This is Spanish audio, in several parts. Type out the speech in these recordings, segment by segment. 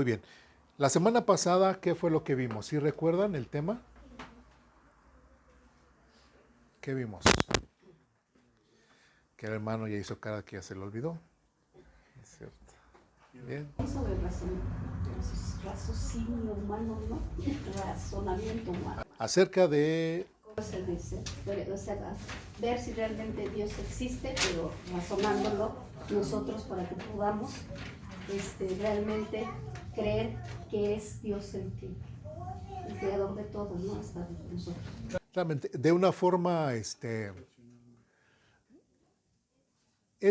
bien. La semana pasada, ¿qué fue lo que vimos? ¿Sí recuerdan el tema? ¿Qué vimos? Que el hermano ya hizo cara que ya se lo olvidó. Es cierto. Bien. Sobre el raciocinio humano, ¿no? Razonamiento humano. Acerca de... Se dice, o sea, ver si realmente Dios existe, pero razonándolo nosotros para que podamos realmente creer que es Dios el creador de todo, ¿no? Hasta de nosotros. Realmente, de una forma, ¿es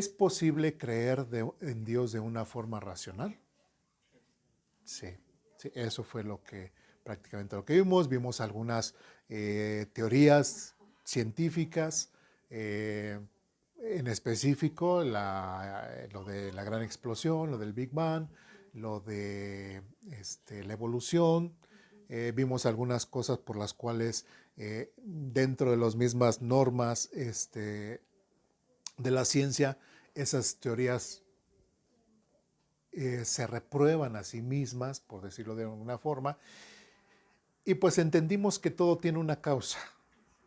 posible creer en Dios de una forma racional? Sí, sí, eso fue prácticamente lo que vimos. Vimos algunas teorías científicas, en específico lo de la gran explosión, lo del Big Bang, lo de la evolución. Vimos algunas cosas por las cuales dentro de las mismas normas de la ciencia, esas teorías se reprueban a sí mismas, por decirlo de alguna forma, y pues entendimos que todo tiene una causa,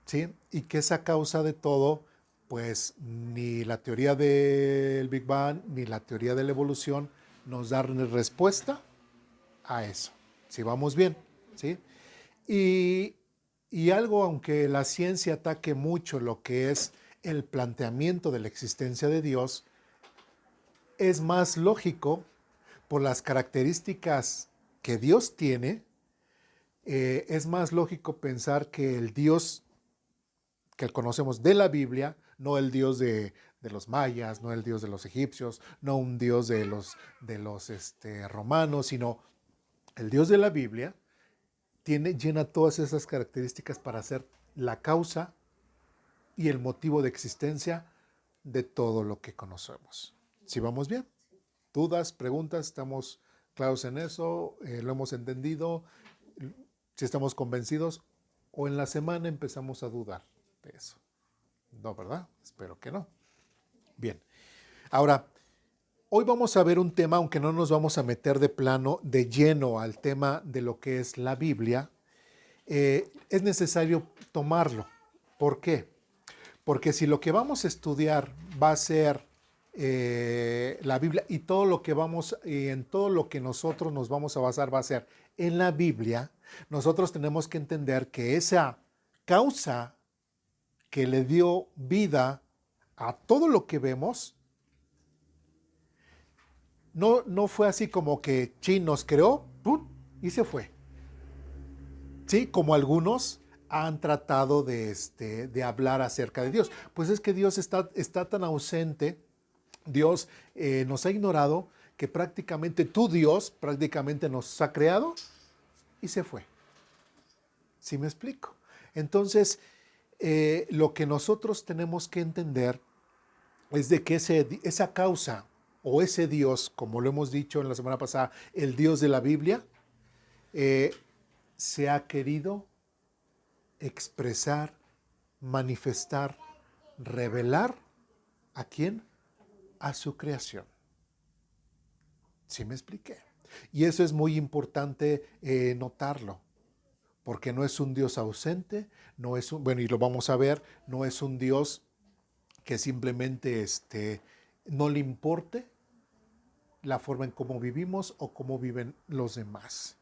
¿sí? Y que esa causa de todo, pues ni la teoría del Big Bang ni la teoría de la evolución nos dan respuesta a eso, si vamos bien, ¿sí? Y, y algo, aunque la ciencia ataque mucho lo que es el planteamiento de la existencia de Dios, es más lógico por las características que Dios tiene. Es más lógico pensar que el Dios que conocemos de la Biblia, no el Dios de los mayas, no el Dios de los egipcios, no un Dios de los romanos, sino el Dios de la Biblia, llena todas esas características para ser la causa y el motivo de existencia de todo lo que conocemos. ¿Sí vamos bien? ¿Dudas, preguntas? ¿Estamos claros en eso? ¿Lo hemos entendido? ¿Si estamos convencidos? ¿O en la semana empezamos a dudar de eso? No, ¿verdad? Espero que no. Bien. Ahora, hoy vamos a ver un tema, aunque no nos vamos a meter de plano, de lleno al tema de lo que es la Biblia. Es necesario tomarlo. ¿Por qué? Porque si lo que vamos a estudiar va a ser la Biblia y todo lo que en todo lo que nosotros nos vamos a basar va a ser en la Biblia, nosotros tenemos que entender que esa causa que le dio vida a todo lo que vemos, no fue así como que Chin nos creó ¡pum! Y se fue. Sí, como algunos han tratado de hablar acerca de Dios. Pues es que Dios está tan ausente, Dios nos ha ignorado, que prácticamente Dios, prácticamente nos ha creado y se fue. ¿Sí me explico? Entonces, lo que nosotros tenemos que entender es de que esa causa o ese Dios, como lo hemos dicho en la semana pasada, el Dios de la Biblia, se ha querido expresar, manifestar, revelar ¿a quién? A su creación. ¿Sí me expliqué? Y eso es muy importante notarlo, porque no es un Dios ausente, no es bueno, y lo vamos a ver, no es un Dios que simplemente no le importe la forma en cómo vivimos o cómo viven los demás.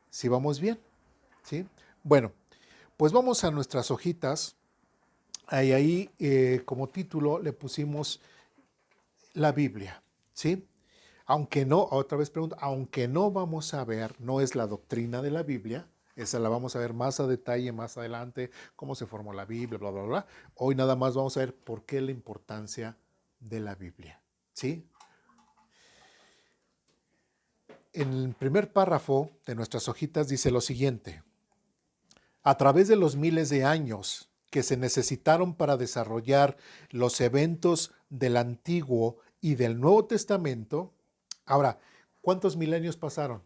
¿Sí vamos bien? ¿Sí? Bueno, pues vamos a nuestras hojitas. Ahí como título le pusimos la Biblia, ¿sí? Aunque no, otra vez pregunto, aunque no vamos a ver, no es la doctrina de la Biblia, esa la vamos a ver más a detalle más adelante, cómo se formó la Biblia, bla, bla, bla. Hoy nada más vamos a ver por qué la importancia de la Biblia, ¿sí? En el primer párrafo de nuestras hojitas dice lo siguiente: a través de los miles de años que se necesitaron para desarrollar los eventos del Antiguo y del Nuevo Testamento. Ahora, ¿cuántos milenios pasaron?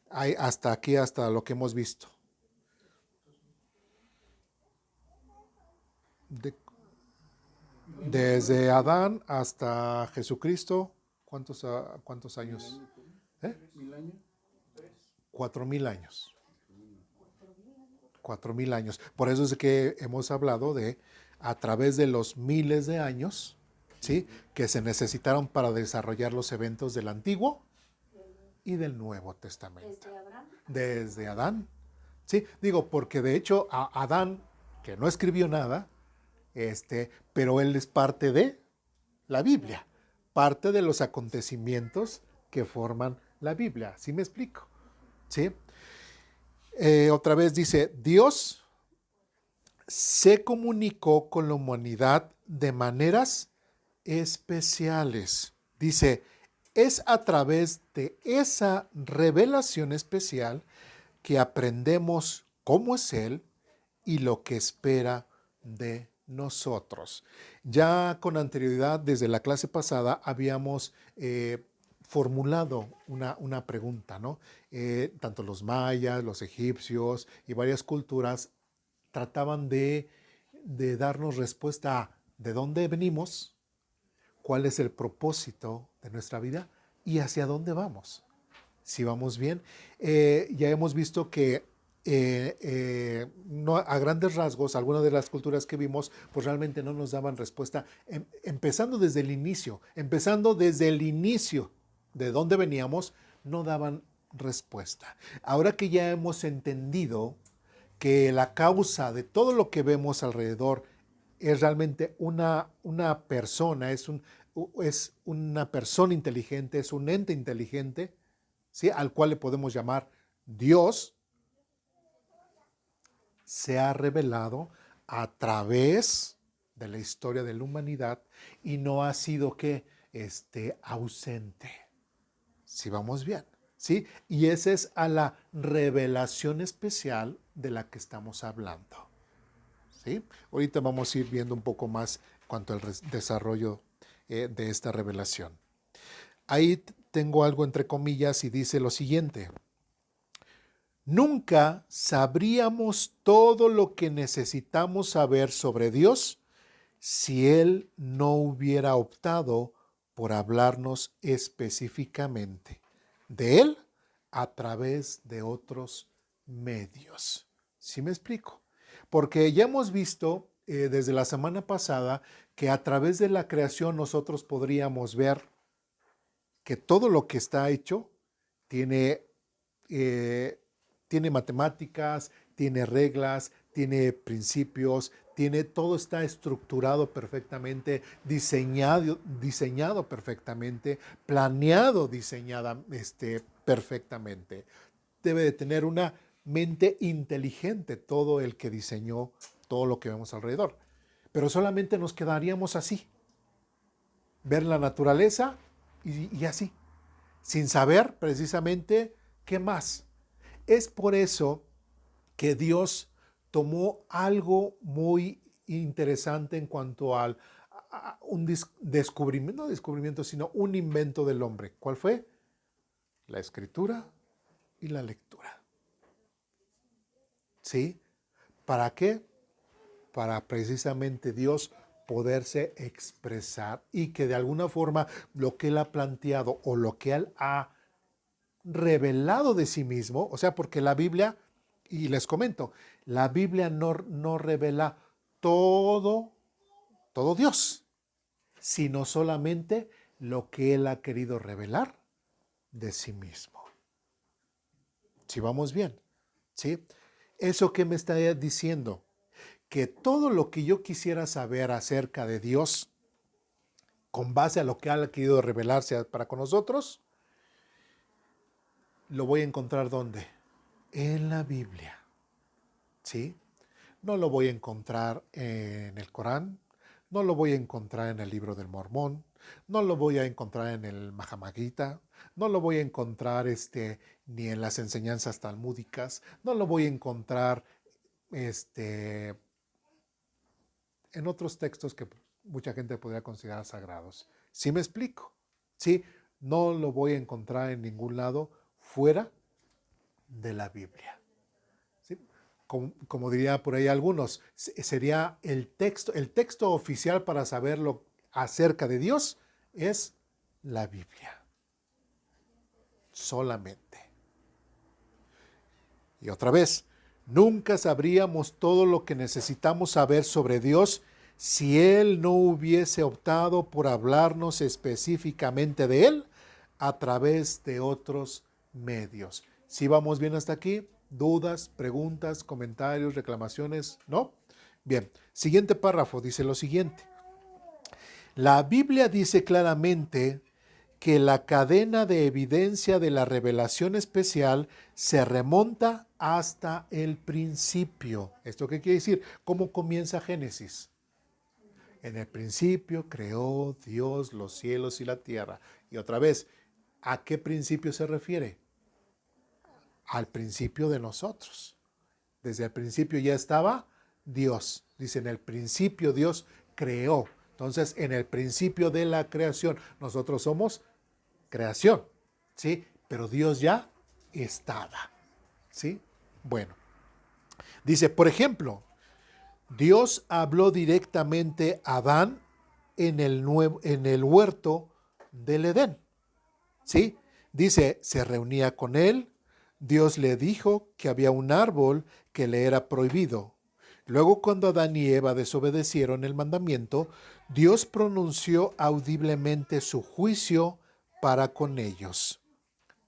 Hasta aquí, hasta lo que hemos visto. De- Desde Adán hasta Jesucristo, ¿cuántos años? ¿Eh? 4,000 años. 4,000 años. Por eso es que hemos hablado de a través de los miles de años, ¿sí?, que se necesitaron para desarrollar los eventos del Antiguo y del Nuevo Testamento. Desde Abraham. Desde Adán. Sí, digo, porque de hecho a Adán, que no escribió nada, pero él es parte de la Biblia, parte de los acontecimientos que forman la Biblia. ¿Sí me explico? ¿Sí? Otra vez dice, Dios se comunicó con la humanidad de maneras especiales. Dice, es a través de esa revelación especial que aprendemos cómo es Él y lo que espera de nosotros. Ya con anterioridad, desde la clase pasada, habíamos formulado una pregunta, ¿no? Tanto los mayas, los egipcios y varias culturas trataban de darnos respuesta a de dónde venimos, cuál es el propósito de nuestra vida y hacia dónde vamos. Si vamos bien, ya hemos visto que no, a grandes rasgos, algunas de las culturas que vimos, pues realmente no nos daban respuesta, empezando desde el inicio de dónde veníamos, no daban respuesta. Ahora que ya hemos entendido que la causa de todo lo que vemos alrededor es realmente una persona, es una persona inteligente, es un ente inteligente, ¿sí?, al cual le podemos llamar Dios, se ha revelado a través de la historia de la humanidad y no ha sido que ausente. Si vamos bien, ¿sí? Y esa es a la revelación especial de la que estamos hablando, ¿sí? Ahorita vamos a ir viendo un poco más cuanto al desarrollo de esta revelación. Ahí tengo algo entre comillas y dice lo siguiente. Nunca sabríamos todo lo que necesitamos saber sobre Dios si Él no hubiera optado por hablarnos específicamente de Él a través de otros medios. ¿Sí me explico? Porque ya hemos visto desde la semana pasada que a través de la creación nosotros podríamos ver que todo lo que está hecho tiene matemáticas, tiene reglas, tiene principios, todo está estructurado perfectamente, diseñado perfectamente, planeado perfectamente. Debe de tener una mente inteligente todo el que diseñó todo lo que vemos alrededor. Pero solamente nos quedaríamos así, ver la naturaleza y así, sin saber precisamente qué más. Es por eso que Dios tomó algo muy interesante en cuanto a un descubrimiento, no descubrimiento, sino un invento del hombre. ¿Cuál fue? La escritura y la lectura. ¿Sí? ¿Para qué? Para precisamente Dios poderse expresar y que de alguna forma lo que Él ha planteado o lo que Él ha revelado de sí mismo, o sea, porque la Biblia, y les comento, la Biblia no revela todo Dios, sino solamente lo que Él ha querido revelar de sí mismo. Si vamos bien, ¿sí? ¿Eso qué me está diciendo? Que todo lo que yo quisiera saber acerca de Dios, con base a lo que Él ha querido revelarse para con nosotros, lo voy a encontrar ¿dónde? En la Biblia, ¿sí? No lo voy a encontrar en el Corán, no lo voy a encontrar en el libro del Mormón, no lo voy a encontrar en el Bhagavad Gita, no lo voy a encontrar ni en las enseñanzas talmúdicas, no lo voy a encontrar en otros textos que mucha gente podría considerar sagrados. ¿Sí me explico? ¿Sí? No lo voy a encontrar en ningún lado fuera de la Biblia. ¿Sí? Como diría por ahí algunos, sería el texto oficial para saberlo acerca de Dios es la Biblia. solamente. Y otra vez, nunca sabríamos todo lo que necesitamos saber sobre Dios si Él no hubiese optado por hablarnos específicamente de Él a través de otros medios. ¿Sí vamos bien hasta aquí? ¿Dudas, preguntas, comentarios, reclamaciones? ¿No? Bien, siguiente párrafo dice lo siguiente. La Biblia dice claramente que la cadena de evidencia de la revelación especial se remonta hasta el principio. ¿Esto qué quiere decir? ¿Cómo comienza Génesis? En el principio creó Dios los cielos y la tierra. Y otra vez, ¿a qué principio se refiere? Al principio de nosotros. Desde el principio ya estaba Dios. Dice, en el principio Dios creó. Entonces, en el principio de la creación, nosotros somos creación, ¿sí? Pero Dios ya estaba, ¿sí? Bueno, dice, por ejemplo, Dios habló directamente a Adán en el huerto del Edén, ¿sí? Dice, se reunía con él, Dios le dijo que había un árbol que le era prohibido. Luego, cuando Adán y Eva desobedecieron el mandamiento, Dios pronunció audiblemente su juicio para con ellos.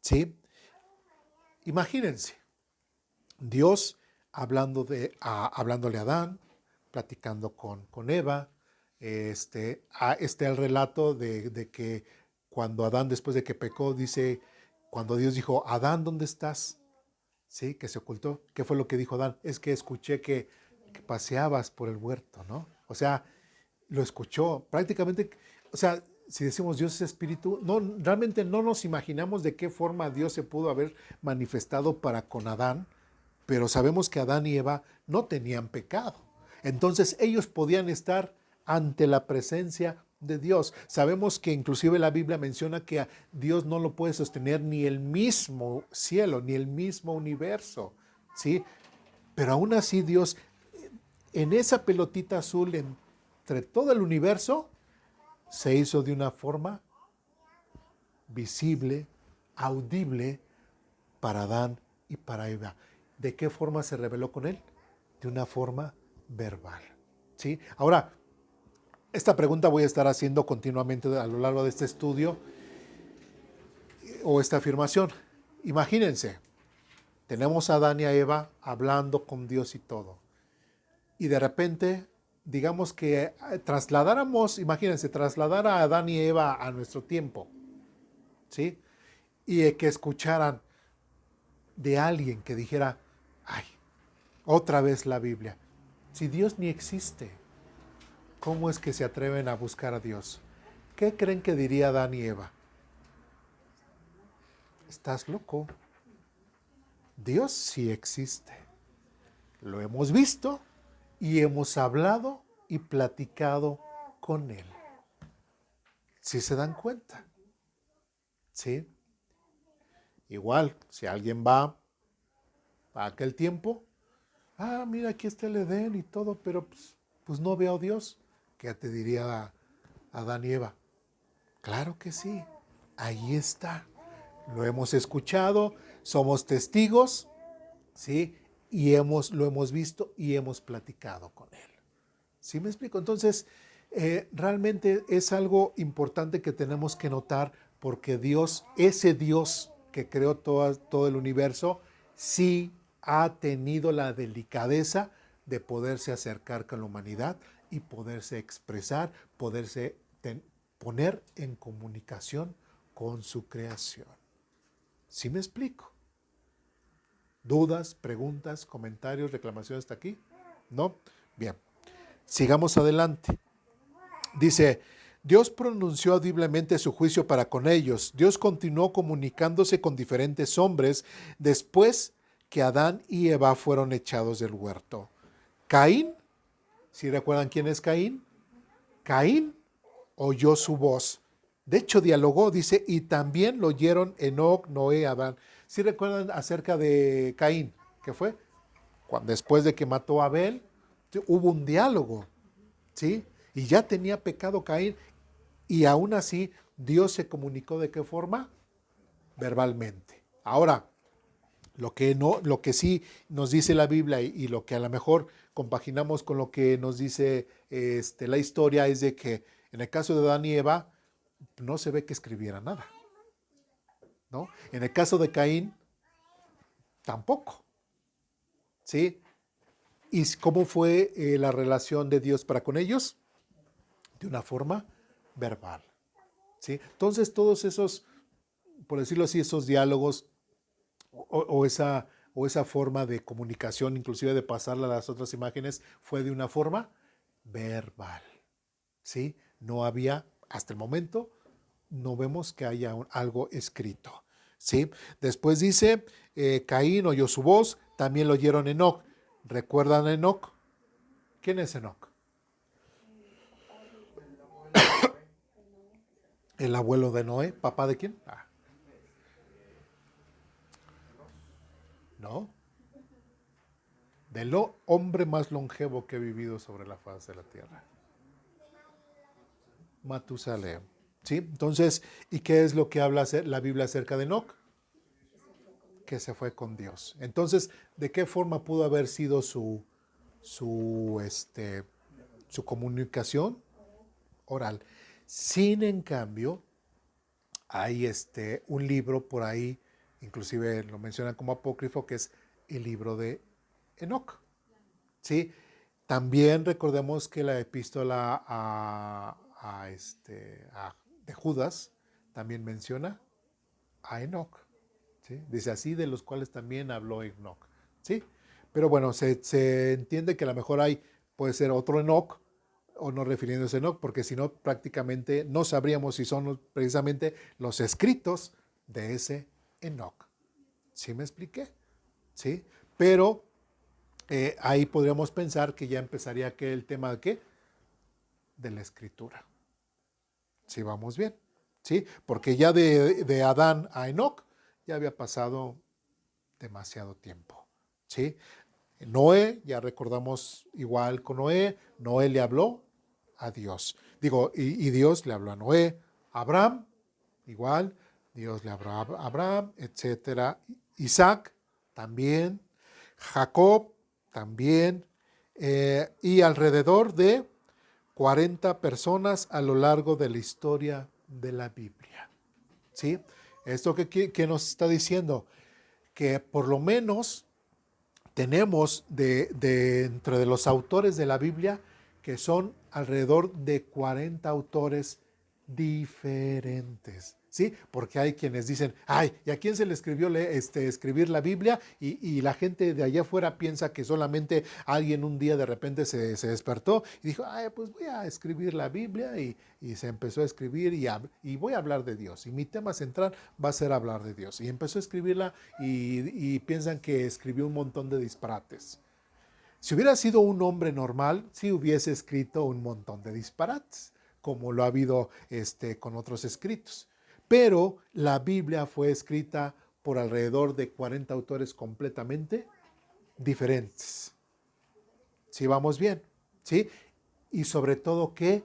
¿Sí? Imagínense, Dios hablándole a Adán, platicando con Eva. Está el relato de que cuando Adán, después de que pecó, dice, cuando Dios dijo, Adán, ¿dónde estás? ¿Sí? Que se ocultó. ¿Qué fue lo que dijo Adán? Es que escuché que paseabas por el huerto, ¿no? O sea, lo escuchó. Prácticamente, o sea, si decimos Dios es espíritu, no, realmente no nos imaginamos de qué forma Dios se pudo haber manifestado para con Adán, pero sabemos que Adán y Eva no tenían pecado. Entonces ellos podían estar ante la presencia de Dios. Sabemos que inclusive la Biblia menciona que a Dios no lo puede sostener ni el mismo cielo, ni el mismo universo, ¿sí? Pero aún así Dios, en esa pelotita azul, entre todo el universo, se hizo de una forma visible, audible para Adán y para Eva. ¿De qué forma se reveló con él? De una forma verbal, ¿sí? Ahora, esta pregunta voy a estar haciendo continuamente a lo largo de este estudio o esta afirmación. Imagínense, tenemos a Adán y a Eva hablando con Dios y todo. Y de repente, digamos que imagínense, trasladar a Adán y Eva a nuestro tiempo, ¿sí? Y que escucharan de alguien que dijera, ay, otra vez la Biblia. Si Dios ni existe, ¿cómo es que se atreven a buscar a Dios? ¿Qué creen que diría Adán y Eva? Estás loco. Dios sí existe. Lo hemos visto y hemos hablado y platicado con Él. ¿Sí se dan cuenta? ¿Sí? Igual, si alguien va a aquel tiempo, mira, aquí está el Edén y todo, pero pues no veo a Dios. ¿Qué te diría Adán y Eva? Claro que sí, ahí está. Lo hemos escuchado, somos testigos, ¿sí? Y lo hemos visto y hemos platicado con Él. ¿Sí me explico? Entonces, realmente es algo importante que tenemos que notar, porque Dios, ese Dios que creó todo el universo, sí ha tenido la delicadeza de poderse acercar con la humanidad y poderse expresar, poderse poner en comunicación con su creación. ¿Sí me explico? ¿Dudas, preguntas, comentarios, reclamaciones hasta aquí? ¿No? Bien. Sigamos adelante. Dice, Dios pronunció audiblemente su juicio para con ellos. Dios continuó comunicándose con diferentes hombres después que Adán y Eva fueron echados del huerto. Caín, ¿sí recuerdan quién es Caín? Caín oyó su voz. De hecho, dialogó, dice, y también lo oyeron Enoc, Noé, Adán. ¿Sí recuerdan acerca de Caín? ¿Qué fue? Después de que mató a Abel, hubo un diálogo, ¿sí? Y ya tenía pecado Caín, y aún así Dios se comunicó ¿de qué forma? verbalmente. Ahora, lo que sí nos dice la Biblia y lo que a lo mejor compaginamos con lo que nos dice la historia es de que en el caso de Adán y Eva no se ve que escribiera nada, ¿no? En el caso de Caín tampoco, ¿sí? ¿Y cómo fue la relación de Dios para con ellos? De una forma verbal, ¿sí? Entonces todos esos, por decirlo así, esos diálogos o esa forma de comunicación, inclusive de pasarla a las otras imágenes, fue de una forma verbal, ¿sí? No había, hasta el momento, no vemos que haya algo escrito, ¿sí? Después dice, Caín oyó su voz, también lo oyeron Enoc. ¿Recuerdan a Enoc? ¿Quién es Enoc? El abuelo de Noé. ¿Papá de quién? No. Del hombre más longevo que ha vivido sobre la faz de la tierra. Matusalem. ¿Sí? Entonces, ¿y qué es lo que habla la Biblia acerca de Enoc? Que se fue con Dios. Entonces, ¿de qué forma pudo haber sido su comunicación? Oral. Sin en cambio, hay un libro por ahí, inclusive lo mencionan como apócrifo, que es el libro de Enoc. ¿Sí? También recordemos que la epístola de Judas también menciona a Enoc. ¿Sí? Dice así, de los cuales también habló Enoc. ¿Sí? Pero bueno, se entiende que a lo mejor puede ser otro Enoc, o no refiriéndose a Enoc, porque si no prácticamente no sabríamos si son precisamente los escritos de ese Enoc. ¿Sí me expliqué? ¿Sí? Pero ahí podríamos pensar que ya empezaría el tema de ¿qué? De la escritura. ¿Sí vamos bien? ¿Sí? Porque ya de Adán a Enoc ya había pasado demasiado tiempo. ¿Sí? Noé, ya recordamos igual con Noé le habló a Dios. Y Dios le habló a Noé. Abraham, igual, Dios le habló a Abraham, etcétera. Isaac, también. Jacob, también. Y alrededor de 40 personas a lo largo de la historia de la Biblia. ¿Sí? ¿Esto qué nos está diciendo? Que por lo menos tenemos dentro de los autores de la Biblia que son alrededor de 40 autores diferentes, ¿sí? Porque hay quienes dicen, ¿y a quién se le escribió escribir la Biblia? Y la gente de allá afuera piensa que solamente alguien un día de repente se despertó y dijo, pues voy a escribir la Biblia y se empezó a escribir y voy a hablar de Dios. Y mi tema central va a ser hablar de Dios. Y empezó a escribirla y piensan que escribió un montón de disparates. Si hubiera sido un hombre normal, sí hubiese escrito un montón de disparates, como lo ha habido con otros escritos. Pero la Biblia fue escrita por alrededor de 40 autores completamente diferentes. ¿Sí vamos bien? ¿Sí? Y sobre todo que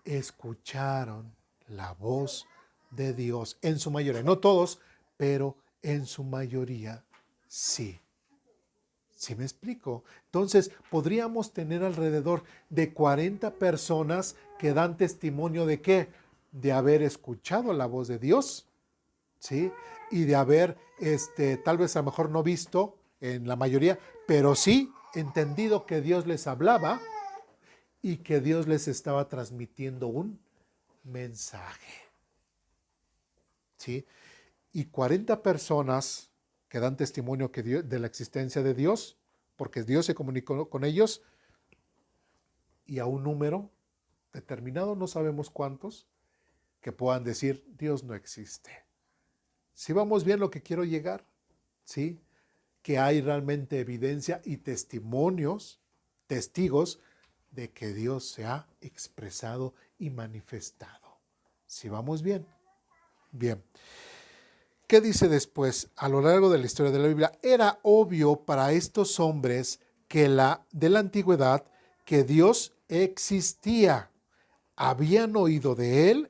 escucharon la voz de Dios en su mayoría. No todos, pero en su mayoría sí. ¿Sí me explico? Entonces, podríamos tener alrededor de 40 personas que dan testimonio de ¿qué? De haber escuchado la voz de Dios, ¿sí? Y de haber, tal vez a lo mejor no visto en la mayoría, pero sí entendido que Dios les hablaba y que Dios les estaba transmitiendo un mensaje, ¿sí? Y 40 personas que dan testimonio de la existencia de Dios, porque Dios se comunicó con ellos, y a un número determinado, no sabemos cuántos, que puedan decir, Dios no existe. ¿Sí vamos bien lo que quiero llegar? ¿Sí? Que hay realmente evidencia y testimos de que Dios se ha expresado y manifestado. ¿Sí vamos bien? Bien. ¿Qué dice después? A lo largo de la historia de la Biblia, era obvio para estos hombres de la antigüedad que Dios existía. Habían oído de él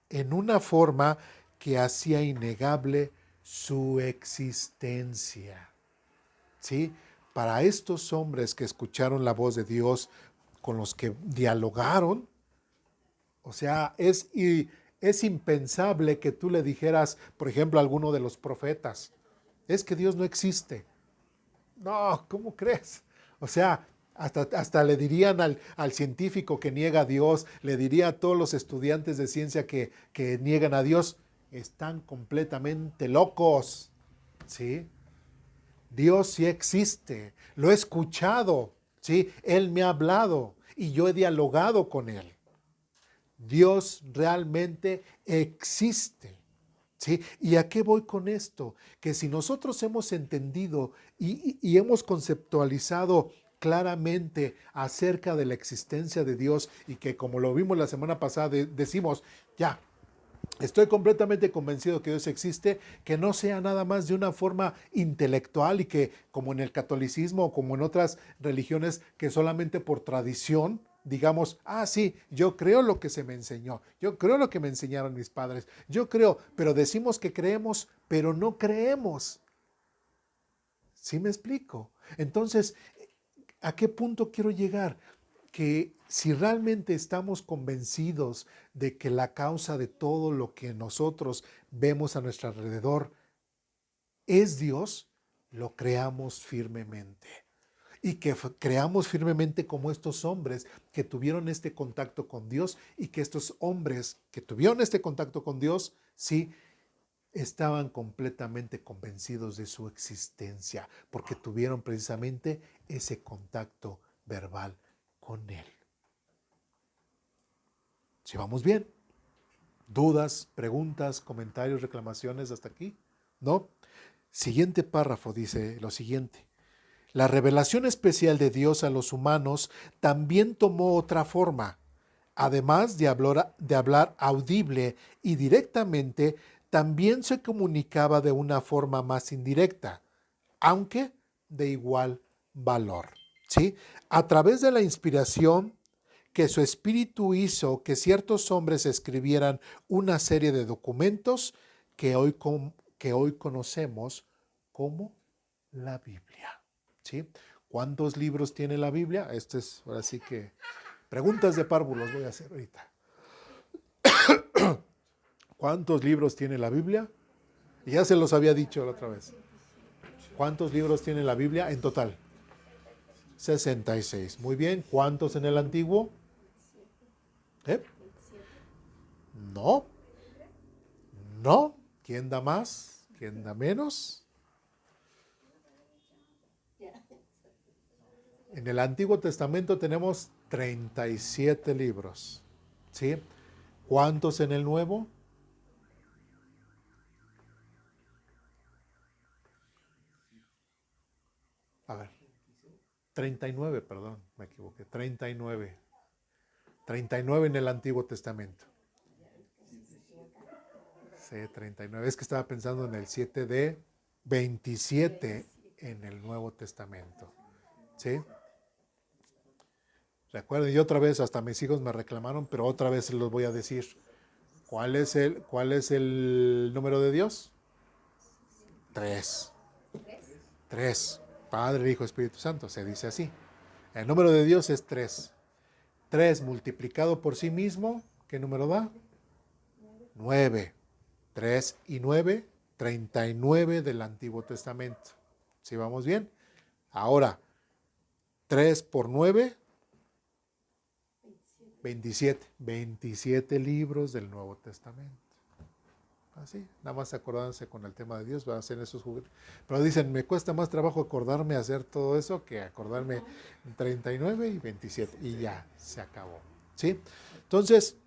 en una forma que hacía innegable su existencia. ¿Sí? Para estos hombres que escucharon la voz de Dios, con los que dialogaron, o sea, es impensable que tú le dijeras, por ejemplo, a alguno de los profetas, es que Dios no existe. No, ¿cómo crees? O sea, hasta le dirían al científico que niega a Dios, le diría a todos los estudiantes de ciencia que niegan a Dios, están completamente locos, ¿sí? Dios sí existe, lo he escuchado, ¿sí? Él me ha hablado y yo he dialogado con Él. Dios realmente existe. ¿Sí? ¿Y a qué voy con esto? Que si nosotros hemos entendido y hemos conceptualizado claramente acerca de la existencia de Dios y que como lo vimos la semana pasada decimos, ya, estoy completamente convencido que Dios existe, que no sea nada más de una forma intelectual y que como en el catolicismo o como en otras religiones que solamente por tradición digamos, sí, yo creo lo que se me enseñó, yo creo lo que me enseñaron mis padres, yo creo, pero decimos que creemos, pero no creemos. ¿Sí me explico? Entonces, ¿a qué punto quiero llegar? Que si realmente estamos convencidos de que la causa de todo lo que nosotros vemos a nuestro alrededor es Dios, lo creamos firmemente. Y que creamos firmemente como estos hombres que tuvieron este contacto con Dios y que estos hombres que tuvieron este contacto con Dios, sí, estaban completamente convencidos de su existencia porque tuvieron precisamente ese contacto verbal con Él. ¿Sí vamos bien? ¿Dudas, preguntas, comentarios, reclamaciones hasta aquí? ¿No? Siguiente párrafo dice lo siguiente. La revelación especial de Dios a los humanos también tomó otra forma. Además de hablar audible y directamente, también se comunicaba de una forma más indirecta, aunque de igual valor. ¿Sí? A través de la inspiración que su espíritu hizo que ciertos hombres escribieran una serie de documentos que hoy conocemos como la Biblia. ¿Sí? ¿Cuántos libros tiene la Biblia? Esto es, ahora sí que, preguntas de párvulos voy a hacer ahorita. ¿Cuántos libros tiene la Biblia? Y ya se los había dicho la otra vez. ¿Cuántos libros tiene la Biblia en total? 66. Muy bien. ¿Cuántos en el Antiguo? No. No. ¿Quién da más? ¿Quién da menos? En el Antiguo Testamento tenemos 37 libros. ¿Sí? ¿Cuántos en el Nuevo? A ver. 39, perdón, me equivoqué. 39. 39 en el Antiguo Testamento. Sí, 39. Es que estaba pensando en el 7 de 27 en el Nuevo Testamento. ¿Sí? Recuerden, y otra vez, hasta mis hijos me reclamaron, pero otra vez los voy a decir. ¿Cuál es el número de Dios? 3. 3. Padre, Hijo, Espíritu Santo, se dice así. El número de Dios es 3. 3 multiplicado por sí mismo, ¿qué número da? 9. 3 y 9, 39 del Antiguo Testamento. ¿Sí vamos bien? Ahora, 3 por 9, 27. 27 libros del Nuevo Testamento. Así, nada más acordándose con el tema de Dios, van a hacer esos juguetes. Pero dicen, me cuesta más trabajo acordarme hacer todo eso que acordarme 39 y 27. Y ya, se acabó. ¿Sí? Entonces,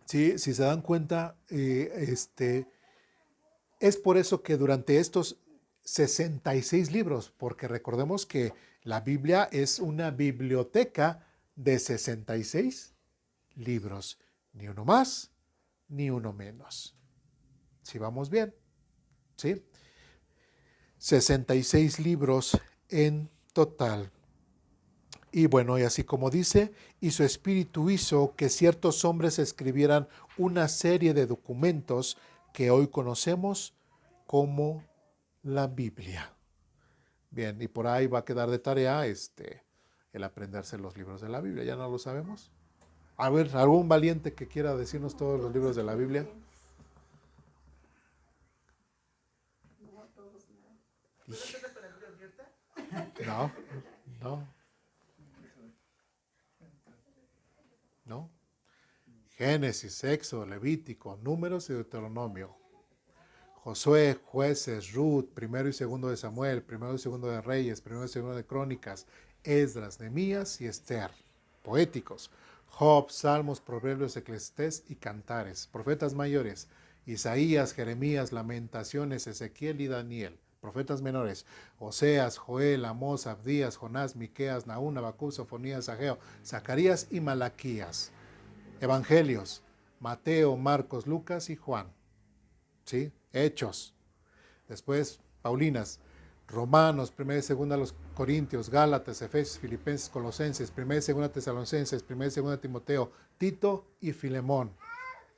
sí, si se dan cuenta, es por eso que durante estos 66 libros, porque recordemos que la Biblia es una biblioteca de 66 libros, ni uno más, ni uno menos. ¿Sí vamos bien? ¿Sí? 66 libros en total. Y bueno, y así como dice, y su espíritu hizo que ciertos hombres escribieran una serie de documentos que hoy conocemos como la Biblia. Bien, y por ahí va a quedar de tarea el aprenderse los libros de la Biblia. ¿Ya no lo sabemos? A ver, ¿algún valiente que quiera decirnos todos los libros de la Biblia? No, no, no. Génesis, Éxodo, Levítico, Números y Deuteronomio. Josué, Jueces, Ruth, primero y segundo de Samuel, primero y segundo de Reyes, primero y segundo de Crónicas, Esdras, Nehemías y Esther. Poéticos. Job, Salmos, Proverbios, Eclesiastés y Cantares. Profetas mayores. Isaías, Jeremías, Lamentaciones, Ezequiel y Daniel. Profetas menores. Oseas, Joel, Amós, Abdías, Jonás, Miqueas, Nahum, Habacuc, Sofonías, Ageo, Zacarías y Malaquías. Evangelios. Mateo, Marcos, Lucas y Juan. ¿Sí? Hechos. Después, Paulinas. Romanos, 1 y 2 los Corintios, Gálatas, Efesios, Filipenses, Colosenses, 1 y 2 Tesalonicenses, 1 y 2 Timoteo, Tito y Filemón.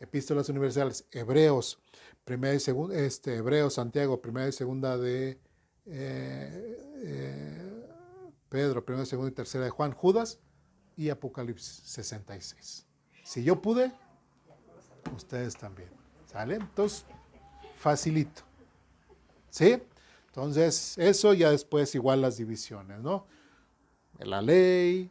Epístolas universales, Hebreos, 1 y 2 Hebreos, Santiago, 1 y 2 de Pedro, 1 y 2 y 3 de Juan, Judas y Apocalipsis 66. Si yo pude, ustedes también. ¿Sale? Entonces, facilito. ¿Sí? Entonces, eso ya después igual las divisiones, ¿no? La ley,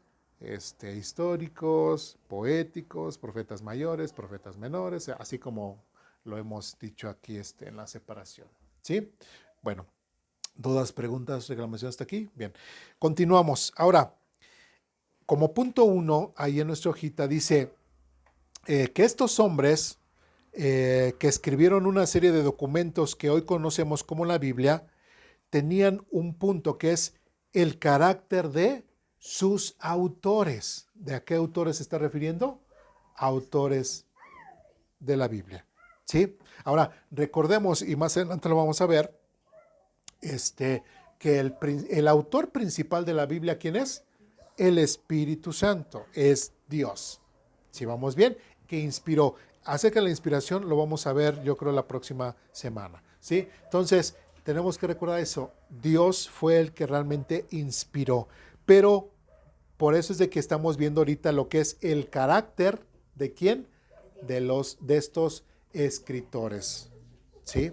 históricos, poéticos, profetas mayores, profetas menores, así como lo hemos dicho aquí en la separación. ¿Sí? Bueno, ¿dudas, preguntas, reclamaciones hasta aquí? Bien, continuamos. Ahora, como punto 1, ahí en nuestra hojita dice que estos hombres que escribieron una serie de documentos que hoy conocemos como la Biblia, tenían un punto que es el carácter de sus autores. ¿De a qué autores se está refiriendo? Autores de la Biblia. ¿Sí? Ahora, recordemos, y más adelante lo vamos a ver, que el autor principal de la Biblia, ¿quién es? El Espíritu Santo, es Dios. ¿Sí vamos bien? Que inspiró. Acerca de la inspiración lo vamos a ver, yo creo, la próxima semana. ¿Sí? Entonces, tenemos que recordar eso. Dios fue el que realmente inspiró. Pero por eso es de que estamos viendo ahorita lo que es el carácter de quién, de estos escritores. ¿Sí?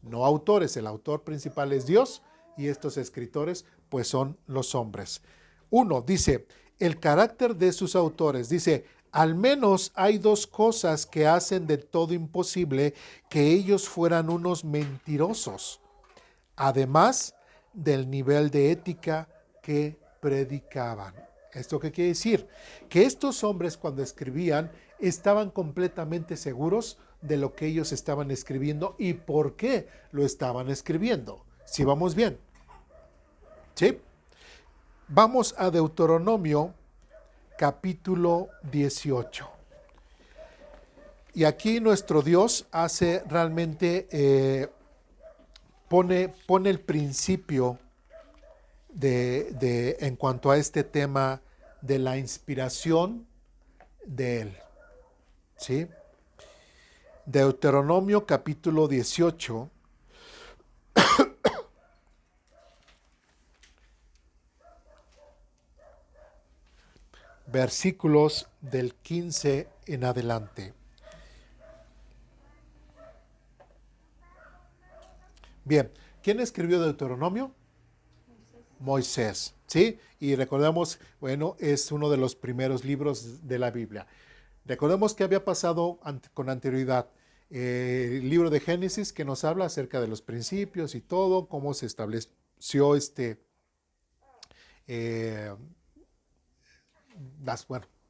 No autores. El autor principal es Dios y estos escritores pues son los hombres. 1, dice, el carácter de sus autores. Dice, al menos hay 2 cosas que hacen de todo imposible que ellos fueran unos mentirosos, además del nivel de ética que predicaban. ¿Esto qué quiere decir? Que estos hombres cuando escribían estaban completamente seguros de lo que ellos estaban escribiendo y por qué lo estaban escribiendo. ¿Sí vamos bien? ¿Sí? Vamos a Deuteronomio capítulo 18. Y aquí nuestro Dios hace realmente, pone el principio en cuanto a este tema de la inspiración de Él. ¿Sí? Deuteronomio capítulo 18. Versículos del 15 en adelante. Bien, ¿quién escribió Deuteronomio? Moisés, ¿sí? Y recordamos, bueno, es uno de los primeros libros de la Biblia. Recordemos que había pasado con anterioridad el libro de Génesis, que nos habla acerca de los principios y todo, cómo se estableció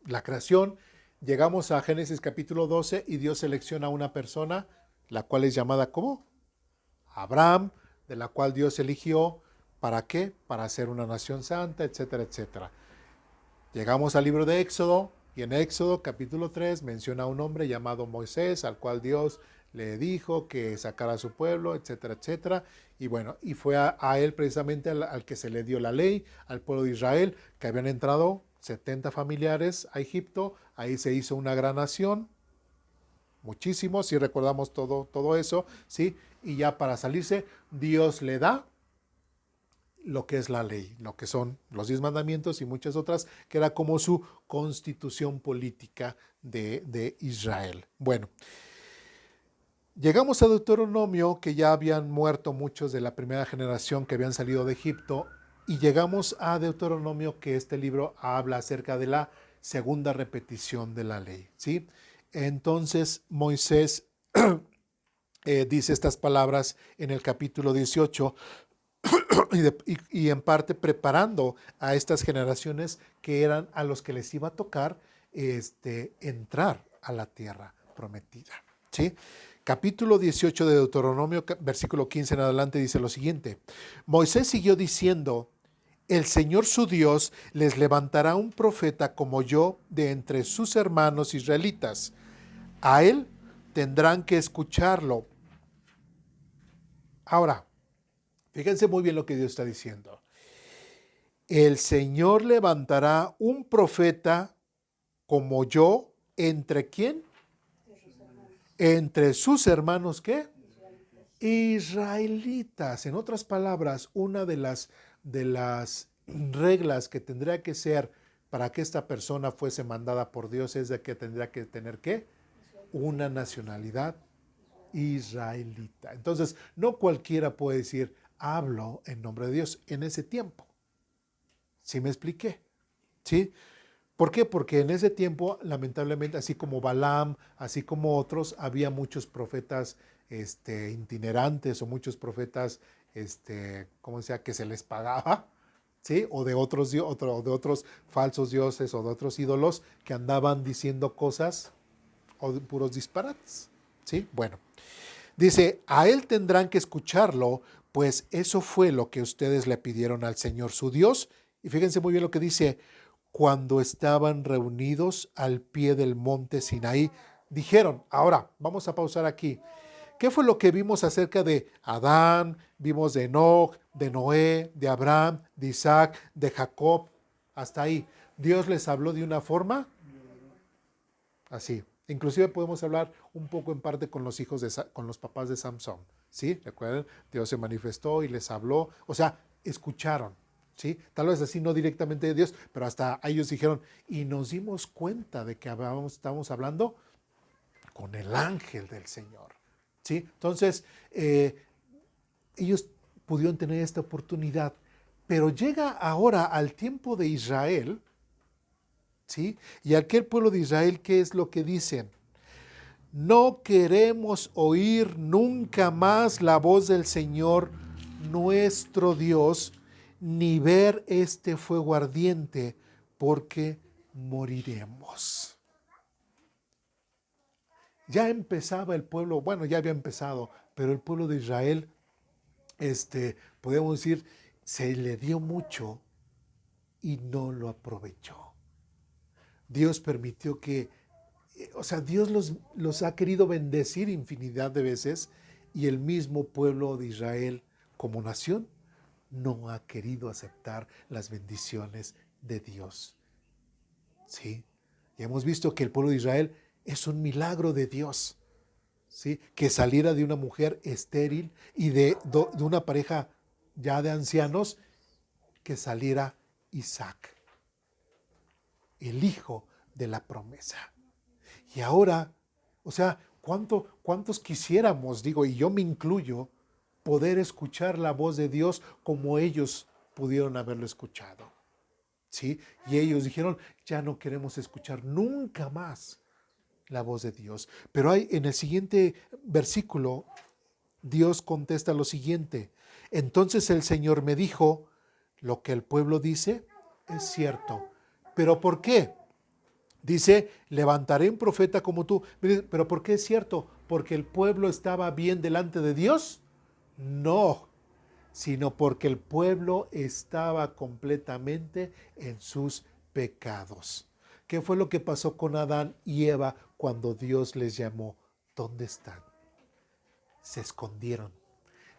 la creación. Llegamos a Génesis capítulo 12 y Dios selecciona a una persona, la cual es llamada ¿cómo? Abraham, de la cual Dios eligió, ¿para qué? Para ser una nación santa, etcétera, etcétera. Llegamos al libro de Éxodo, y en Éxodo capítulo 3 menciona a un hombre llamado Moisés, al cual Dios le dijo que sacara a su pueblo, etcétera, etcétera. Y bueno, y fue a él precisamente al que se le dio la ley, al pueblo de Israel, que habían entrado 70 familiares a Egipto, ahí se hizo una gran nación, muchísimo, si recordamos todo eso, ¿sí? y ya para salirse, Dios le da lo que es la ley, lo que son los 10 mandamientos y muchas otras, que era como su constitución política de Israel. Bueno, llegamos a Deuteronomio, que ya habían muerto muchos de la primera generación que habían salido de Egipto, y llegamos a Deuteronomio, que este libro habla acerca de la segunda repetición de la ley, ¿sí? Entonces Moisés dice estas palabras en el capítulo 18 y en parte preparando a estas generaciones que eran a los que les iba a tocar entrar a la tierra prometida, ¿sí? Capítulo 18 de Deuteronomio, versículo 15 en adelante, dice lo siguiente: Moisés siguió diciendo, el Señor su Dios les levantará un profeta como yo de entre sus hermanos israelitas. A él tendrán que escucharlo. Ahora, fíjense muy bien lo que Dios está diciendo. El Señor levantará un profeta como yo, ¿entre quién? Entre sus hermanos, ¿qué? Israelitas. En otras palabras, una de las reglas que tendría que ser para que esta persona fuese mandada por Dios es de que tendría que tener, ¿qué? Una nacionalidad israelita. Entonces, no cualquiera puede decir, hablo en nombre de Dios en ese tiempo. ¿Sí me expliqué? ¿Sí? ¿Por qué? Porque en ese tiempo, lamentablemente, así como Balaam, así como otros, había muchos profetas itinerantes o muchos profetas, ¿cómo decía? Que se les pagaba, ¿sí? O de otros falsos dioses o de otros ídolos que andaban diciendo cosas o de puros disparates, ¿sí? Bueno, dice, a él tendrán que escucharlo, pues eso fue lo que ustedes le pidieron al Señor su Dios. Y fíjense muy bien lo que dice, cuando estaban reunidos al pie del monte Sinaí, dijeron, ahora vamos a pausar aquí. ¿Qué fue lo que vimos acerca de Adán? Vimos de Enoc, de Noé, de Abraham, de Isaac, de Jacob, hasta ahí. Dios les habló de una forma así. Inclusive podemos hablar un poco en parte con los con los papás de Samson, ¿sí? ¿Recuerdan? Dios se manifestó y les habló, o sea, escucharon, ¿sí? Tal vez así no directamente de Dios, pero hasta ellos dijeron, y nos dimos cuenta de que estábamos hablando con el ángel del Señor, ¿sí? Entonces, ellos pudieron tener esta oportunidad, pero llega ahora al tiempo de Israel, ¿sí? Y aquel pueblo de Israel, ¿qué es lo que dicen? No queremos oír nunca más la voz del Señor nuestro Dios, ni ver este fuego ardiente, porque moriremos. Ya empezaba el pueblo, bueno, ya había empezado, pero el pueblo de Israel, podemos decir, se le dio mucho y no lo aprovechó. Dios permitió que, o sea, Dios los ha querido bendecir infinidad de veces y el mismo pueblo de Israel como nación no ha querido aceptar las bendiciones de Dios. ¿Sí? Y hemos visto que el pueblo de Israel es un milagro de Dios, ¿sí? Que saliera de una mujer estéril y de una pareja ya de ancianos, que saliera Isaac, el hijo de la promesa. Y ahora, o sea, ¿cuántos quisiéramos, digo, y yo me incluyo, poder escuchar la voz de Dios como ellos pudieron haberlo escuchado? ¿Sí? Y ellos dijeron, ya no queremos escuchar nunca más la voz de Dios. Pero hay en el siguiente versículo, Dios contesta lo siguiente: entonces el Señor me dijo, lo que el pueblo dice es cierto. ¿Pero por qué? Dice, levantaré un profeta como tú. ¿Pero por qué es cierto? ¿Porque el pueblo estaba bien delante de Dios? No, sino porque el pueblo estaba completamente en sus pecados. ¿Qué fue lo que pasó con Adán y Eva cuando Dios les llamó? ¿Dónde están? Se escondieron.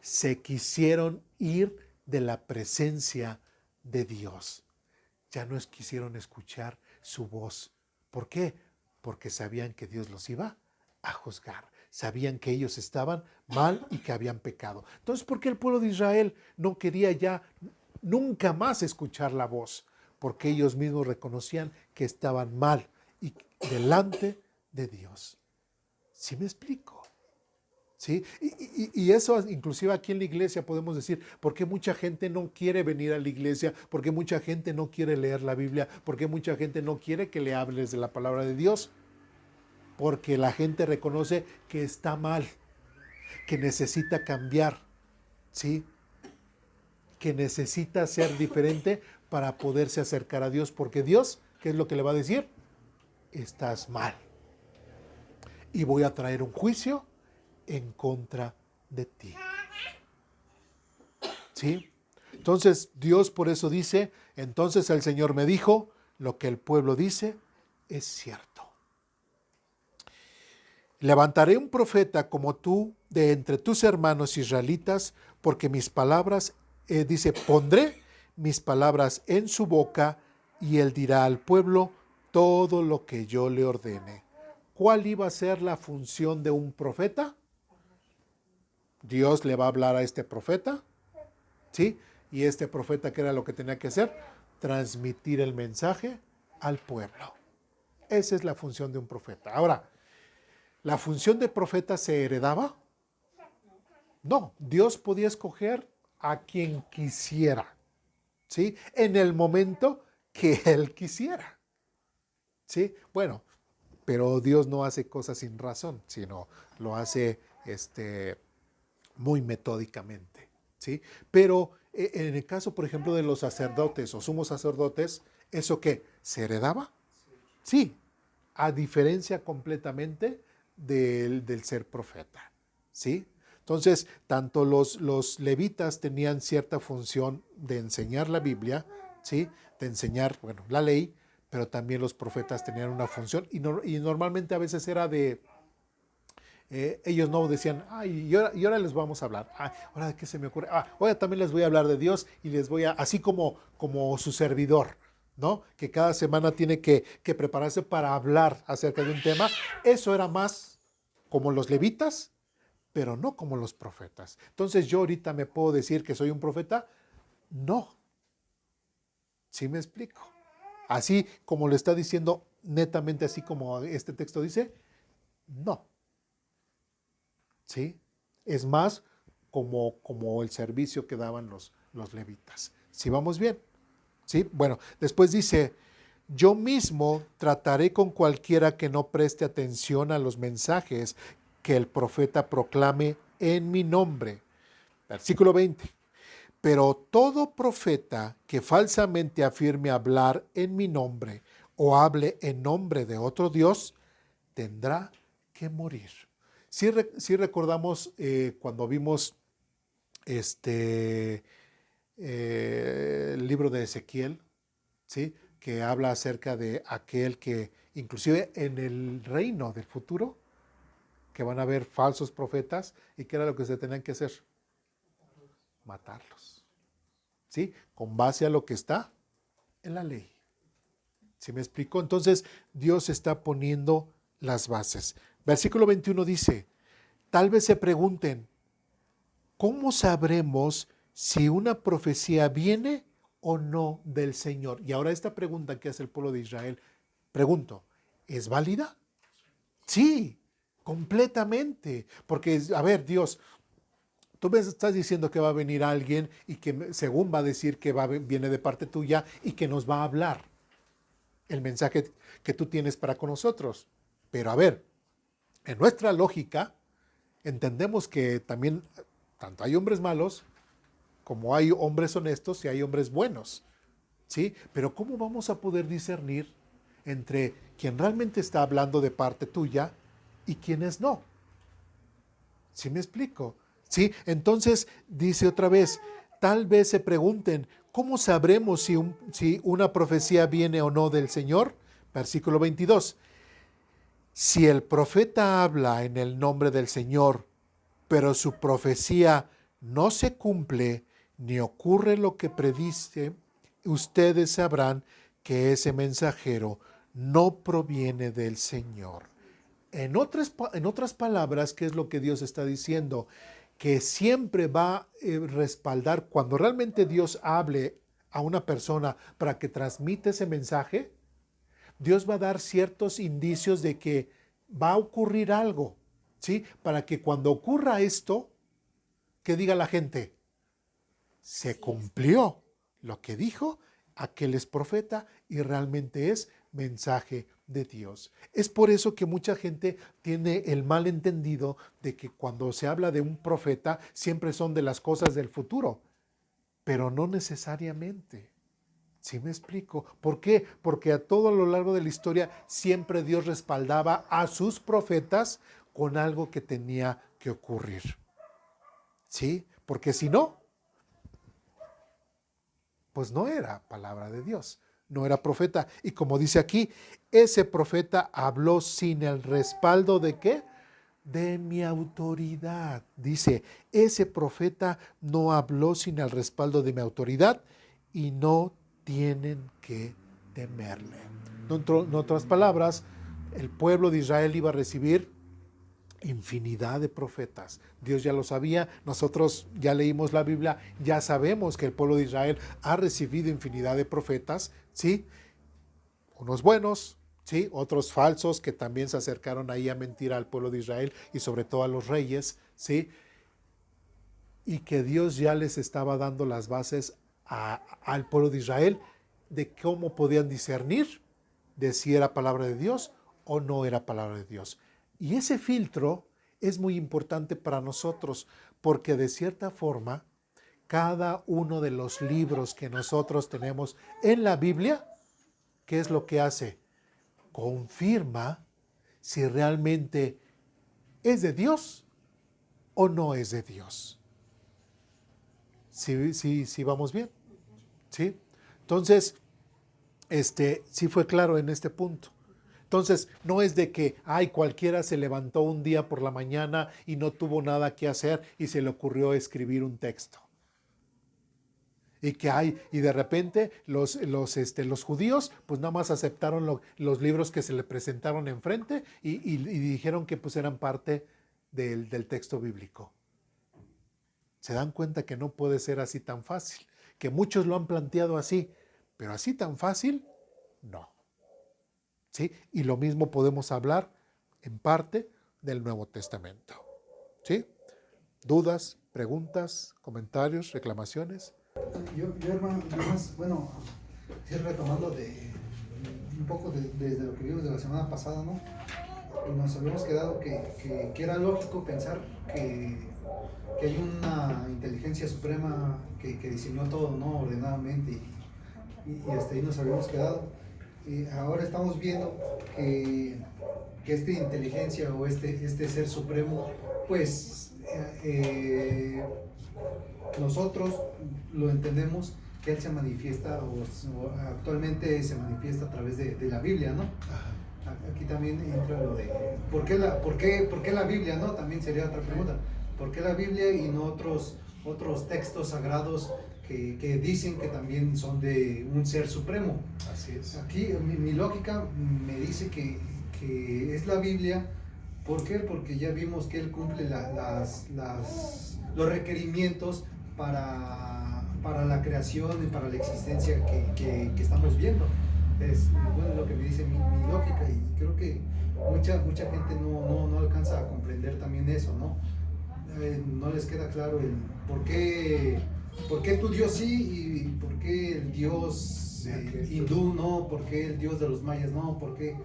Se quisieron ir de la presencia de Dios. Ya no quisieron escuchar su voz. ¿Por qué? Porque sabían que Dios los iba a juzgar. sabían que ellos estaban mal y que habían pecado. Entonces, ¿por qué el pueblo de Israel no quería ya nunca más escuchar la voz? Porque ellos mismos reconocían que estaban mal y delante de Dios. ¿Sí me explico? ¿Sí? Y eso inclusive aquí en la iglesia podemos decir, ¿por qué mucha gente no quiere venir a la iglesia? ¿Por qué mucha gente no quiere leer la Biblia? ¿Por qué mucha gente no quiere que le hables de la palabra de Dios? Porque la gente reconoce que está mal, que necesita cambiar, ¿sí? Que necesita ser diferente para poderse acercar a Dios, porque Dios, ¿qué es lo que le va a decir? Estás mal. Y voy a traer un juicio en contra de ti. ¿Sí? Entonces Dios por eso dice, entonces el Señor me dijo, lo que el pueblo dice es cierto. Levantaré un profeta como tú de entre tus hermanos israelitas, porque mis palabras, dice, pondré mis palabras en su boca y él dirá al pueblo todo lo que yo le ordene. ¿Cuál iba a ser la función de un profeta? Dios le va a hablar a este profeta, ¿sí? Y este profeta, ¿qué era lo que tenía que hacer? Transmitir el mensaje al pueblo. Esa es la función de un profeta. Ahora, ¿la función de profeta se heredaba? No, Dios podía escoger a quien quisiera, ¿sí? En el momento que Él quisiera, ¿sí? Bueno, pero Dios no hace cosas sin razón, sino lo hace muy metódicamente, ¿sí? Pero en el caso, por ejemplo, de los sacerdotes o sumos sacerdotes, ¿eso qué? ¿Se heredaba? Sí, a diferencia completamente del ser profeta, ¿sí? Entonces, tanto los levitas tenían cierta función de enseñar la Biblia, ¿sí? De enseñar, bueno, la ley, pero también los profetas tenían una función y normalmente a veces era de... ellos no decían, ay, y ahora les vamos a hablar. ¿Ahora de qué se me ocurre? Ahora también les voy a hablar de Dios y les voy a, así como su servidor, ¿no? Que cada semana tiene que prepararse para hablar acerca de un tema. Eso era más como los levitas, pero no como los profetas. Entonces, ¿yo ahorita me puedo decir que soy un profeta? No. ¿Sí me explico? Así como lo está diciendo netamente, así como este texto dice, no. ¿Sí? Es más como el servicio que daban los levitas. ¿Sí vamos bien? ¿Sí? Bueno, después dice, yo mismo trataré con cualquiera que no preste atención a los mensajes que el profeta proclame en mi nombre. Versículo 20. Pero todo profeta que falsamente afirme hablar en mi nombre o hable en nombre de otro Dios, tendrá que morir. Sí recordamos cuando vimos el libro de Ezequiel, ¿sí? Que habla acerca de aquel que, inclusive en el reino del futuro, que van a haber falsos profetas, y que era lo que se tenían que hacer, matarlos, ¿sí? Con base a lo que está en la ley. ¿Sí me explico? Entonces Dios está poniendo las bases. Versículo 21 dice, tal vez se pregunten, ¿cómo sabremos si una profecía viene o no del Señor? Y ahora esta pregunta que hace el pueblo de Israel, pregunto, ¿es válida? Sí, completamente. Porque, a ver, Dios, tú me estás diciendo que va a venir alguien y que según va a decir que viene de parte tuya y que nos va a hablar el mensaje que tú tienes para con nosotros. Pero a ver, en nuestra lógica, entendemos que también tanto hay hombres malos como hay hombres honestos y hay hombres buenos, ¿sí? Pero ¿cómo vamos a poder discernir entre quien realmente está hablando de parte tuya y quienes no? ¿Sí me explico? ¿Sí? Entonces dice otra vez, tal vez se pregunten, ¿cómo sabremos si una profecía viene o no del Señor? Versículo 22. Si el profeta habla en el nombre del Señor, pero su profecía no se cumple ni ocurre lo que predice, ustedes sabrán que ese mensajero no proviene del Señor. En otras palabras, ¿qué es lo que Dios está diciendo? Que siempre va a respaldar, cuando realmente Dios hable a una persona para que transmita ese mensaje, Dios va a dar ciertos indicios de que va a ocurrir algo, ¿sí? Para que cuando ocurra esto, que diga la gente, se cumplió lo que dijo, aquel es profeta y realmente es mensaje de Dios. Es por eso que mucha gente tiene el malentendido de que cuando se habla de un profeta siempre son de las cosas del futuro, pero no necesariamente. ¿Sí me explico? ¿Por qué? Porque a todo lo largo de la historia siempre Dios respaldaba a sus profetas con algo que tenía que ocurrir. ¿Sí? Porque si no, pues no era palabra de Dios, no era profeta. Y como dice aquí, ese profeta habló sin el respaldo de ¿qué? De mi autoridad. Dice, ese profeta no habló sin el respaldo de mi autoridad y no tienen que temerle. En otras palabras, el pueblo de Israel iba a recibir infinidad de profetas. Dios ya lo sabía, nosotros ya leímos la Biblia, ya sabemos que el pueblo de Israel ha recibido infinidad de profetas, ¿sí? Unos buenos, ¿sí? Otros falsos que también se acercaron ahí a mentir al pueblo de Israel y sobre todo a los reyes, ¿sí? Y que Dios ya les estaba dando las bases al pueblo de Israel de cómo podían discernir de si era palabra de Dios o no era palabra de Dios. Y ese filtro es muy importante para nosotros porque de cierta forma cada uno de los libros que nosotros tenemos en la Biblia, ¿qué es lo que hace? Confirma si realmente es de Dios o no es de Dios. Sí, vamos bien. ¿Sí? Entonces, sí fue claro en este punto. Entonces, no es de que, cualquiera se levantó un día por la mañana y no tuvo nada que hacer y se le ocurrió escribir un texto. Y de repente los judíos pues nada más aceptaron los libros que se le presentaron enfrente y dijeron que pues eran parte del texto bíblico. Se dan cuenta que no puede ser así tan fácil, que muchos lo han planteado así, pero así tan fácil, no. ¿Sí? Y lo mismo podemos hablar en parte del Nuevo Testamento. ¿Sí? ¿Dudas, preguntas, comentarios, reclamaciones? Yo hermano, más, bueno, sí, retomando un poco desde lo que vimos de la semana pasada, ¿no? Y nos habíamos quedado que era lógico pensar que hay una inteligencia suprema que diseñó todo, ¿no? Ordenadamente, y hasta ahí nos habíamos quedado. Y ahora estamos viendo que esta inteligencia o este ser supremo, pues nosotros lo entendemos que él se manifiesta o actualmente se manifiesta a través de la Biblia, ¿no? Aquí también entra lo de ¿por qué la Biblia, no? También sería otra pregunta. ¿Por qué la Biblia y no otros textos sagrados que dicen que también son de un ser supremo? Así es. Aquí mi lógica me dice que es la Biblia. ¿Por qué? Porque ya vimos que él cumple los requerimientos para la creación y para la existencia que estamos viendo. Es bueno lo que me dice mi lógica, y creo que mucha gente no alcanza a comprender también eso, ¿no? No les queda claro el por qué tu Dios sí y por qué el Dios hindú no, por qué el Dios de los mayas no, por qué.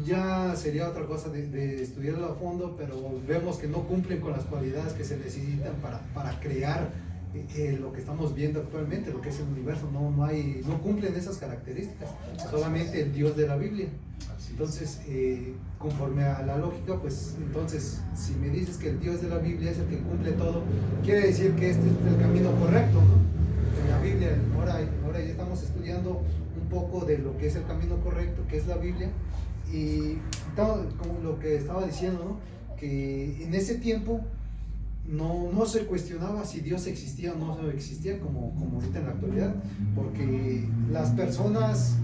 Ya sería otra cosa de estudiarlo a fondo, pero vemos que no cumplen con las cualidades que se necesitan para crear lo que estamos viendo actualmente, lo que es el universo. No cumplen esas características, solamente el Dios de la Biblia. Entonces, conforme a la lógica, pues entonces, si me dices que el Dios de la Biblia es el que cumple todo, quiere decir que este es el camino correcto, ¿no? En la Biblia, ahora ya estamos estudiando un poco de lo que es el camino correcto, que es la Biblia, y como lo que estaba diciendo, ¿no? Que en ese tiempo no se cuestionaba si Dios existía o no existía como ahorita en la actualidad, porque las personas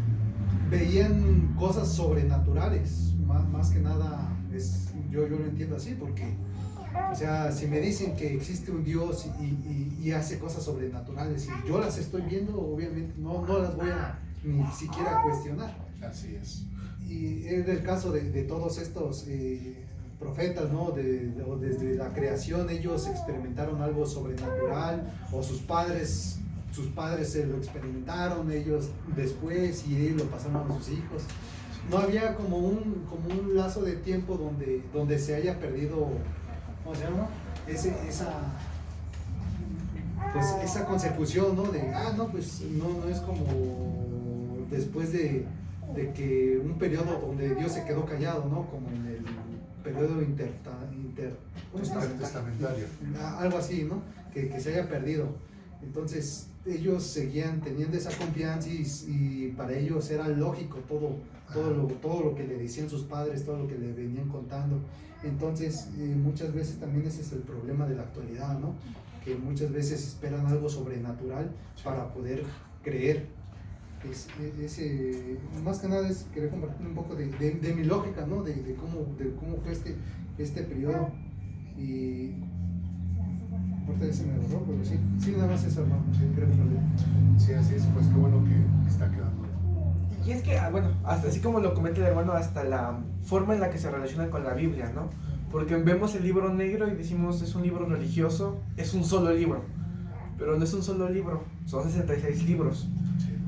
veían cosas sobrenaturales, más que nada, yo lo entiendo así, porque, o sea, si me dicen que existe un Dios y hace cosas sobrenaturales y yo las estoy viendo, obviamente no las voy a ni siquiera cuestionar. Así es. Y es el caso de todos estos profetas, ¿no? Desde la creación ellos experimentaron algo sobrenatural, o sus padres se lo experimentaron ellos después y lo pasaron a sus hijos. No había como un lazo de tiempo donde se haya perdido, ¿cómo se llama? Esa consecución, ¿no? Pues no es como después de que un periodo donde Dios se quedó callado, ¿no? Como en el periodo testamentario. Algo así, ¿no? Que se haya perdido. Entonces ellos seguían teniendo esa confianza y para ellos era lógico todo lo que le decían sus padres, todo lo que le venían contando. Entonces muchas veces también ese es el problema de la actualidad, ¿no? Que muchas veces esperan algo sobrenatural para poder creer. Más que nada quería compartir un poco de mi lógica, ¿no? De cómo fue este periodo. Y ahorita ya se me borró, pero sí, nada más eso, hermano. Sí, así es, pues qué bueno que está quedando. Y es que, bueno, hasta así como lo comenta el hermano, hasta la forma en la que se relaciona con la Biblia, ¿no? Porque vemos el libro negro y decimos es un libro religioso, es un solo libro. Pero no es un solo libro, son 66 libros.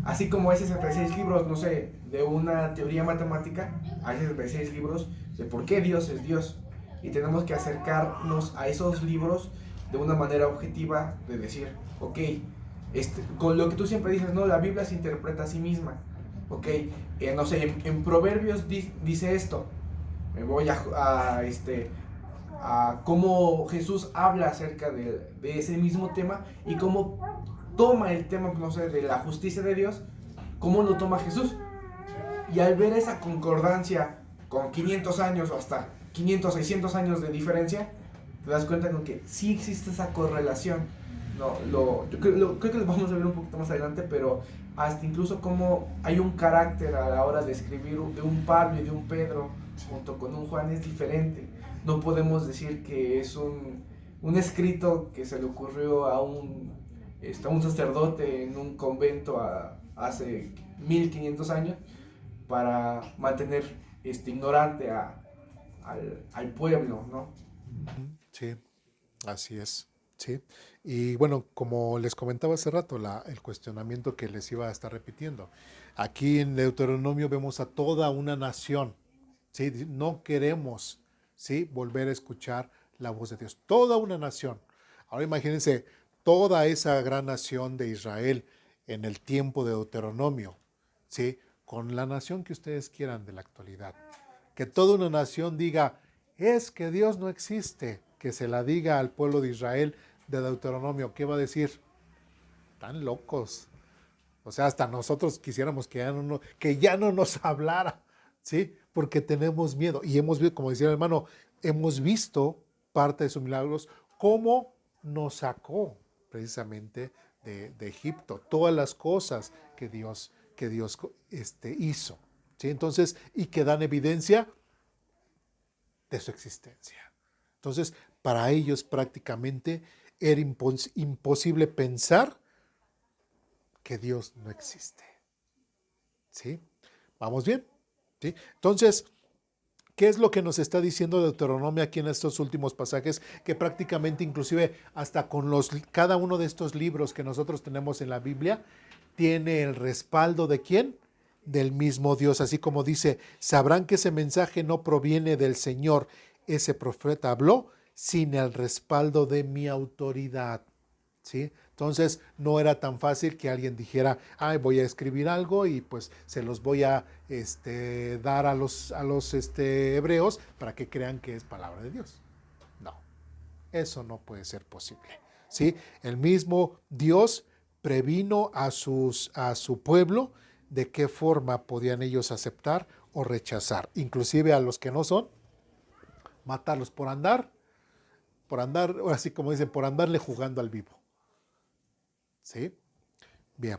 Así como hay 66 libros, no sé, de una teoría matemática, hay 66 libros de por qué Dios es Dios. Y tenemos que acercarnos a esos libros de una manera objetiva, de decir, ok, con lo que tú siempre dices, no, la Biblia se interpreta a sí misma. Ok, no sé, en Proverbios dice esto. Me voy a cómo Jesús habla acerca de ese mismo tema y cómo toma el tema, no sé, de la justicia de Dios, cómo lo toma Jesús. Y al ver esa concordancia con 500 años o hasta 500, 600 años de diferencia, te das cuenta con que sí existe esa correlación. Yo creo que lo vamos a ver un poquito más adelante, pero hasta incluso como hay un carácter a la hora de escribir de un Pablo y de un Pedro junto con un Juan es diferente. No podemos decir que es un escrito que se le ocurrió a un sacerdote en un convento hace 1500 años para mantener ignorante al pueblo, ¿no? Sí, así es. Sí. Y bueno, como les comentaba hace rato, el cuestionamiento que les iba a estar repitiendo. Aquí en Deuteronomio vemos a toda una nación. ¿Sí? No queremos, ¿sí?, volver a escuchar la voz de Dios. Toda una nación. Ahora imagínense toda esa gran nación de Israel en el tiempo de Deuteronomio, ¿sí?, con la nación que ustedes quieran de la actualidad. Que toda una nación diga, es que Dios no existe. Que se la diga al pueblo de Israel de Deuteronomio. ¿Qué va a decir? Están locos. O sea, hasta nosotros quisiéramos que ya no nos hablara, ¿sí? Porque tenemos miedo. Y hemos visto, como decía el hermano, hemos visto parte de sus milagros, cómo nos sacó precisamente de Egipto. Todas las cosas que Dios hizo, ¿sí? Entonces, y que dan evidencia de su existencia. Entonces, para ellos prácticamente era imposible pensar que Dios no existe. ¿Sí? ¿Vamos bien? ¿Sí? Entonces, ¿qué es lo que nos está diciendo Deuteronomio aquí en estos últimos pasajes? Que prácticamente inclusive hasta con cada uno de estos libros que nosotros tenemos en la Biblia, tiene el respaldo ¿de quién? Del mismo Dios. Así como dice, sabrán que ese mensaje no proviene del Señor. Ese profeta habló sin el respaldo de mi autoridad. ¿Sí? Entonces no era tan fácil que alguien dijera, voy a escribir algo y pues se los voy a dar a los hebreos para que crean que es palabra de Dios. No, eso no puede ser posible. ¿Sí? El mismo Dios previno a su pueblo de qué forma podían ellos aceptar o rechazar, inclusive a los que no son, matarlos por andar, así como dicen, por andarle jugando al vivo. ¿Sí? Bien.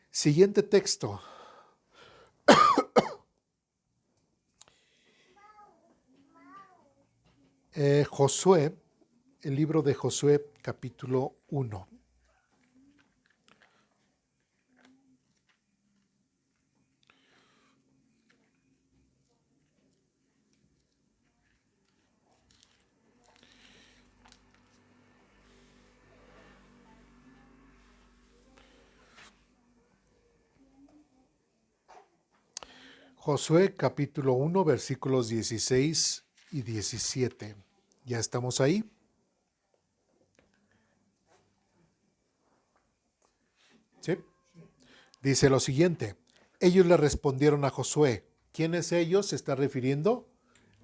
Siguiente texto. Josué, el libro de Josué, capítulo 1. Josué capítulo 1, versículos 16 y 17. ¿Ya estamos ahí? ¿Sí? Dice lo siguiente. Ellos le respondieron a Josué. ¿Quiénes ellos? Se está refiriendo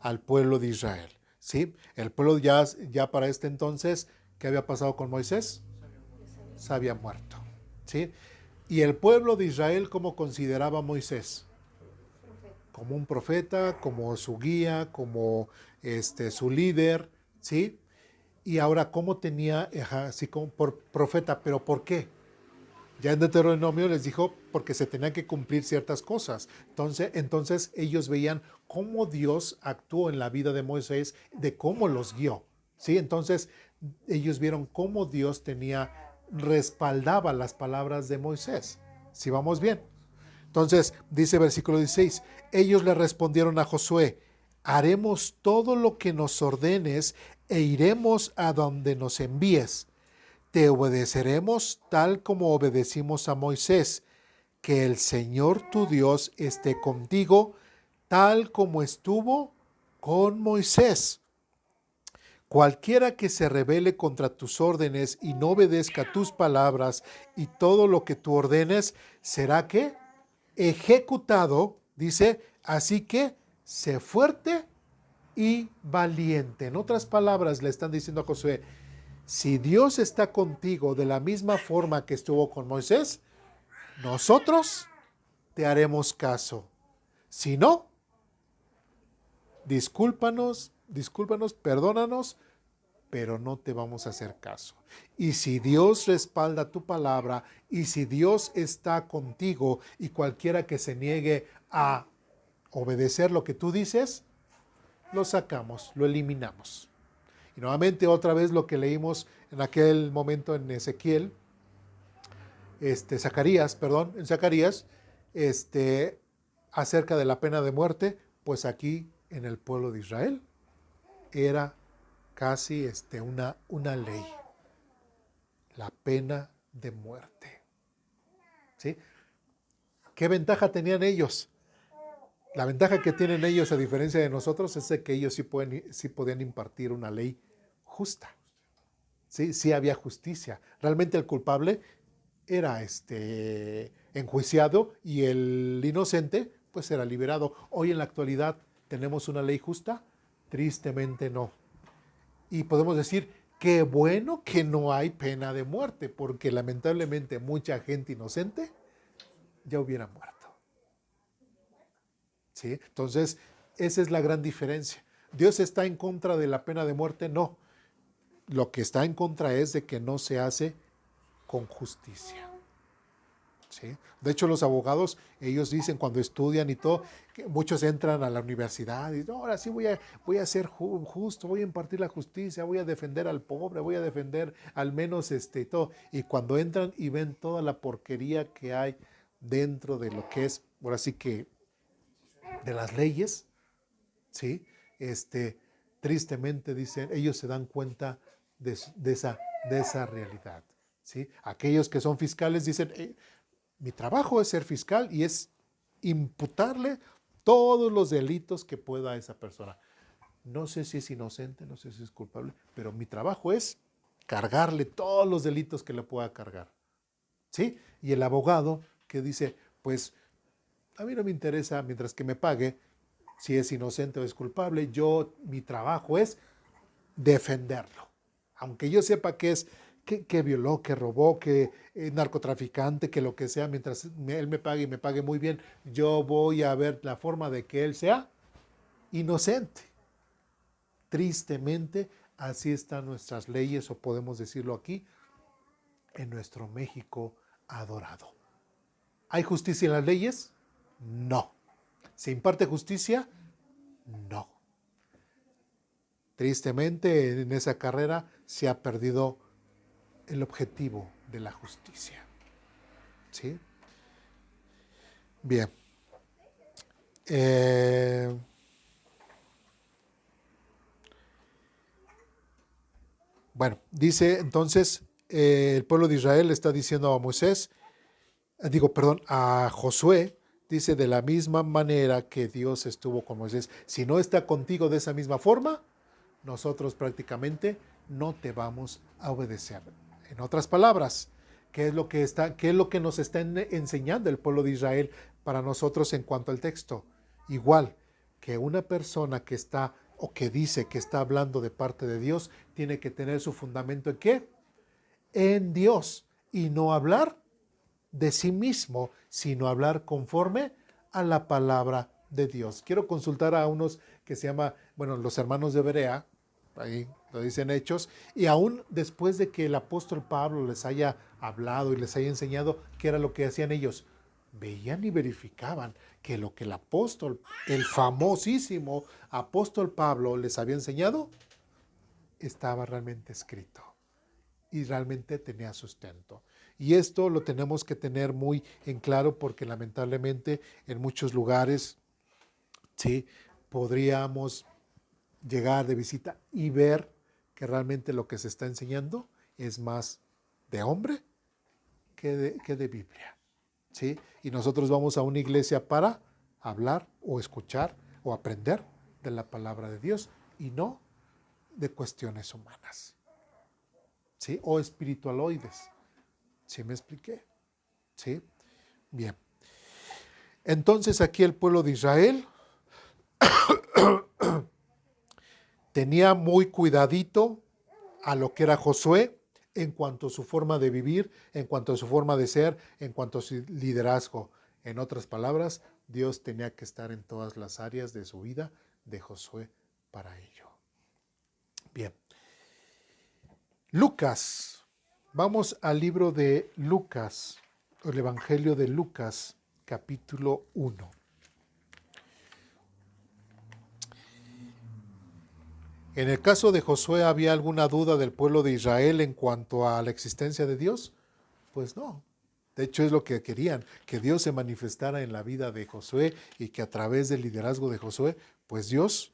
al pueblo de Israel. ¿Sí? El pueblo ya para este entonces, ¿qué había pasado con Moisés? Se había muerto. ¿Sí? Y el pueblo de Israel, ¿cómo consideraba a Moisés? Como un profeta, como su guía, como su líder, ¿sí? Y ahora, ¿cómo tenía, así como por profeta, pero por qué? Ya en Deuteronomio les dijo, porque se tenían que cumplir ciertas cosas. Entonces ellos veían cómo Dios actuó en la vida de Moisés, de cómo los guió, ¿sí? Entonces ellos vieron cómo Dios respaldaba las palabras de Moisés. ¿Sí vamos bien? Entonces, dice versículo 16, ellos le respondieron a Josué, haremos todo lo que nos ordenes e iremos a donde nos envíes. Te obedeceremos tal como obedecimos a Moisés. Que el Señor tu Dios esté contigo, tal como estuvo con Moisés. Cualquiera que se rebele contra tus órdenes y no obedezca tus palabras y todo lo que tú ordenes, será que ejecutado, dice, así que sé fuerte y valiente. En otras palabras, le están diciendo a Josué, si Dios está contigo de la misma forma que estuvo con Moisés, nosotros te haremos caso. Si no, discúlpanos, perdónanos, pero no te vamos a hacer caso. Y si Dios respalda tu palabra, y si Dios está contigo, y cualquiera que se niegue a obedecer lo que tú dices, lo sacamos, lo eliminamos. Y nuevamente otra vez lo que leímos en aquel momento en Ezequiel, en Zacarías, acerca de la pena de muerte, pues aquí en el pueblo de Israel era casi una ley, la pena de muerte. ¿Sí? ¿Qué ventaja tenían ellos? La ventaja que tienen ellos, a diferencia de nosotros, es de que ellos sí podían impartir una ley justa. ¿Sí? Sí había justicia. Realmente el culpable era enjuiciado y el inocente pues era liberado. Hoy en la actualidad, ¿tenemos una ley justa? Tristemente no. Y podemos decir, qué bueno que no hay pena de muerte, porque lamentablemente mucha gente inocente ya hubiera muerto. ¿Sí? Entonces, esa es la gran diferencia. ¿Dios está en contra de la pena de muerte? No. Lo que está en contra es de que no se hace con justicia. ¿Sí? De hecho, los abogados, ellos dicen cuando estudian y todo, que muchos entran a la universidad y no, ahora sí voy a ser justo, voy a impartir la justicia, voy a defender al pobre, voy a defender al menos y todo. Y cuando entran y ven toda la porquería que hay dentro de lo que es, ahora sí que de las leyes, ¿sí? Tristemente dicen, ellos se dan cuenta de esa realidad, ¿sí? Aquellos que son fiscales dicen, mi trabajo es ser fiscal y es imputarle todos los delitos que pueda a esa persona. No sé si es inocente, no sé si es culpable, pero mi trabajo es cargarle todos los delitos que le pueda cargar, ¿sí? Y el abogado que dice, pues a mí no me interesa mientras que me pague si es inocente o es culpable, mi trabajo es defenderlo. Aunque yo sepa que violó, que robó, que narcotraficante, que lo que sea, mientras él me pague y me pague muy bien, yo voy a ver la forma de que él sea inocente. Tristemente, así están nuestras leyes, o podemos decirlo aquí, en nuestro México adorado. ¿Hay justicia en las leyes? No. ¿Se imparte justicia? No. Tristemente, en esa carrera se ha perdido el objetivo de la justicia. ¿Sí? Bien. Bueno, dice entonces, el pueblo de Israel está diciendo a Moisés, a Josué, dice, de la misma manera que Dios estuvo con Moisés, si no está contigo de esa misma forma, nosotros prácticamente no te vamos a obedecer. En otras palabras, qué es lo que nos está enseñando el pueblo de Israel para nosotros en cuanto al texto? Igual que una persona que está o que dice que está hablando de parte de Dios, tiene que tener su fundamento ¿en qué? En Dios, y no hablar de sí mismo, sino hablar conforme a la palabra de Dios. Quiero consultar a unos que se llama, los hermanos de Berea, ahí lo dicen Hechos, y aún después de que el apóstol Pablo les haya hablado y les haya enseñado qué era lo que hacían ellos, veían y verificaban que lo que el famosísimo apóstol Pablo les había enseñado, estaba realmente escrito y realmente tenía sustento. Y esto lo tenemos que tener muy en claro porque lamentablemente en muchos lugares, ¿sí?, podríamos llegar de visita y ver que realmente lo que se está enseñando es más de hombre que de Biblia, ¿sí? Y nosotros vamos a una iglesia para hablar o escuchar o aprender de la palabra de Dios y no de cuestiones humanas, ¿sí? O espiritualoides. ¿Sí me expliqué? ¿Sí? Bien. Entonces aquí el pueblo de Israel tenía muy cuidadito a lo que era Josué en cuanto a su forma de vivir, en cuanto a su forma de ser, en cuanto a su liderazgo. En otras palabras, Dios tenía que estar en todas las áreas de su vida de Josué para ello. Bien. Lucas. Vamos al libro de Lucas, el Evangelio de Lucas, capítulo 1. En el caso de Josué, ¿había alguna duda del pueblo de Israel en cuanto a la existencia de Dios? Pues no. De hecho, es lo que querían, que Dios se manifestara en la vida de Josué y que a través del liderazgo de Josué, pues Dios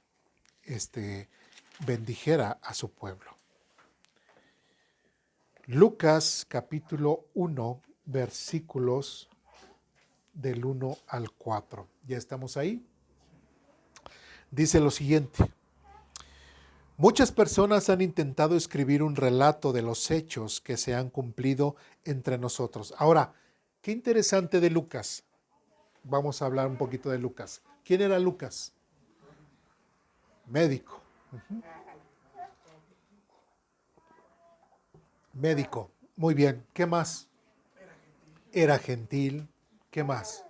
bendijera a su pueblo. Lucas capítulo 1, versículos del 1 al 4. ¿Ya estamos ahí? Dice lo siguiente. Muchas personas han intentado escribir un relato de los hechos que se han cumplido entre nosotros. Ahora, qué interesante de Lucas. Vamos a hablar un poquito de Lucas. ¿Quién era Lucas? Médico. Médico. Muy bien. ¿Qué más? Era gentil. ¿Qué más?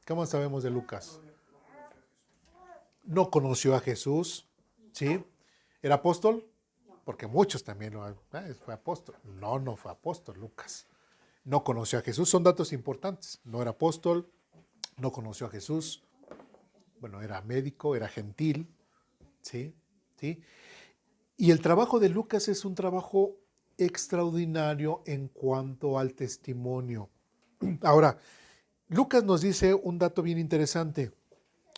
¿Qué más sabemos de Lucas? No conoció a Jesús. ¿Sí? ¿Era apóstol? Porque muchos también fue apóstol. No fue apóstol Lucas. No conoció a Jesús. Son datos importantes. No era apóstol. No conoció a Jesús. Bueno, era médico, era gentil. ¿Sí? ¿Sí? Y el trabajo de Lucas es un trabajo extraordinario en cuanto al testimonio. Ahora, Lucas nos dice un dato bien interesante.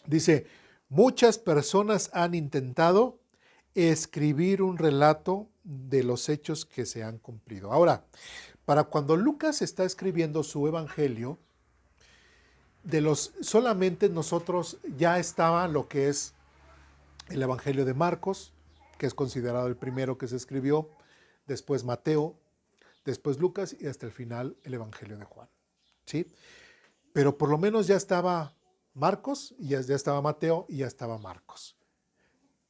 Dice, muchas personas han intentado escribir un relato de los hechos que se han cumplido. Ahora, para cuando Lucas está escribiendo su evangelio, solamente nosotros ya estaba lo que es el evangelio de Marcos, que es considerado el primero que se escribió, después Mateo, después Lucas y hasta el final el evangelio de Juan. ¿Sí? Pero por lo menos ya estaba Marcos, y ya estaba Mateo y ya estaba Marcos.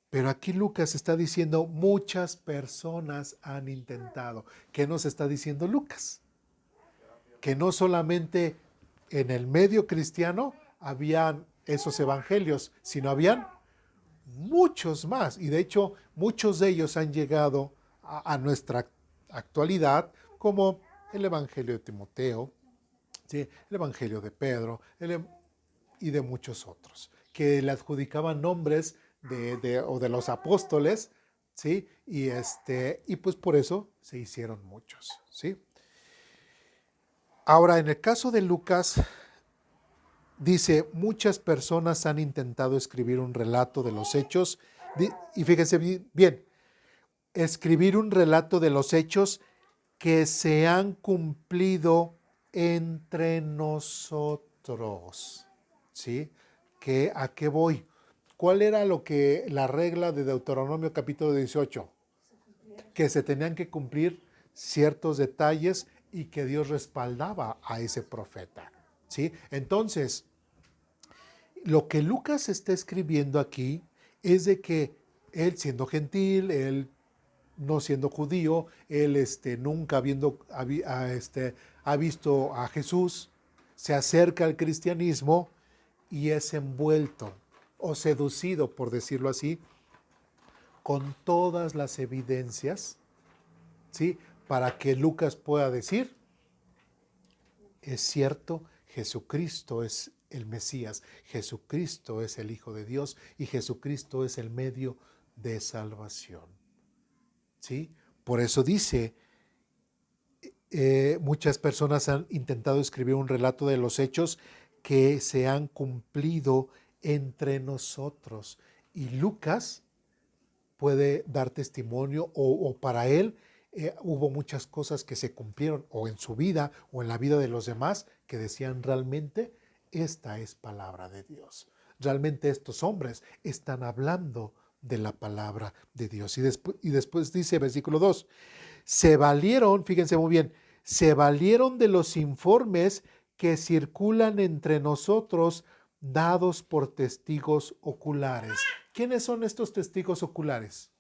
Pero aquí Lucas está diciendo, muchas personas han intentado. ¿Qué nos está diciendo Lucas? Que no solamente en el medio cristiano habían esos evangelios, sino habían muchos más. Y de hecho, muchos de ellos han llegado a nuestra actualidad, como el evangelio de Timoteo, ¿sí?, el evangelio de Pedro y de muchos otros, que le adjudicaban nombres de los apóstoles ¿sí? Y pues por eso se hicieron muchos, ¿sí? Ahora, en el caso de Lucas, dice, muchas personas han intentado escribir un relato de los hechos, y fíjense bien, escribir un relato de los hechos que se han cumplido entre nosotros, ¿sí? ¿A qué voy? ¿Cuál era la regla de Deuteronomio capítulo 18? Que se tenían que cumplir ciertos detalles y que Dios respaldaba a ese profeta, ¿sí? Entonces, lo que Lucas está escribiendo aquí es de que él, siendo gentil, él no siendo judío, él nunca ha visto a Jesús, se acerca al cristianismo y es envuelto o seducido, por decirlo así, con todas las evidencias, ¿sí? Para que Lucas pueda decir, es cierto, Jesucristo es el Mesías, Jesucristo es el Hijo de Dios y Jesucristo es el medio de salvación. ¿Sí? Por eso dice, muchas personas han intentado escribir un relato de los hechos que se han cumplido entre nosotros. Y Lucas puede dar testimonio o para él hubo muchas cosas que se cumplieron o en su vida o en la vida de los demás que decían realmente esta es palabra de Dios. Realmente estos hombres están hablando de la palabra de Dios. Y después dice versículo 2, se valieron, fíjense muy bien, se valieron de los informes que circulan entre nosotros dados por testigos oculares. ¿Quiénes son estos testigos oculares?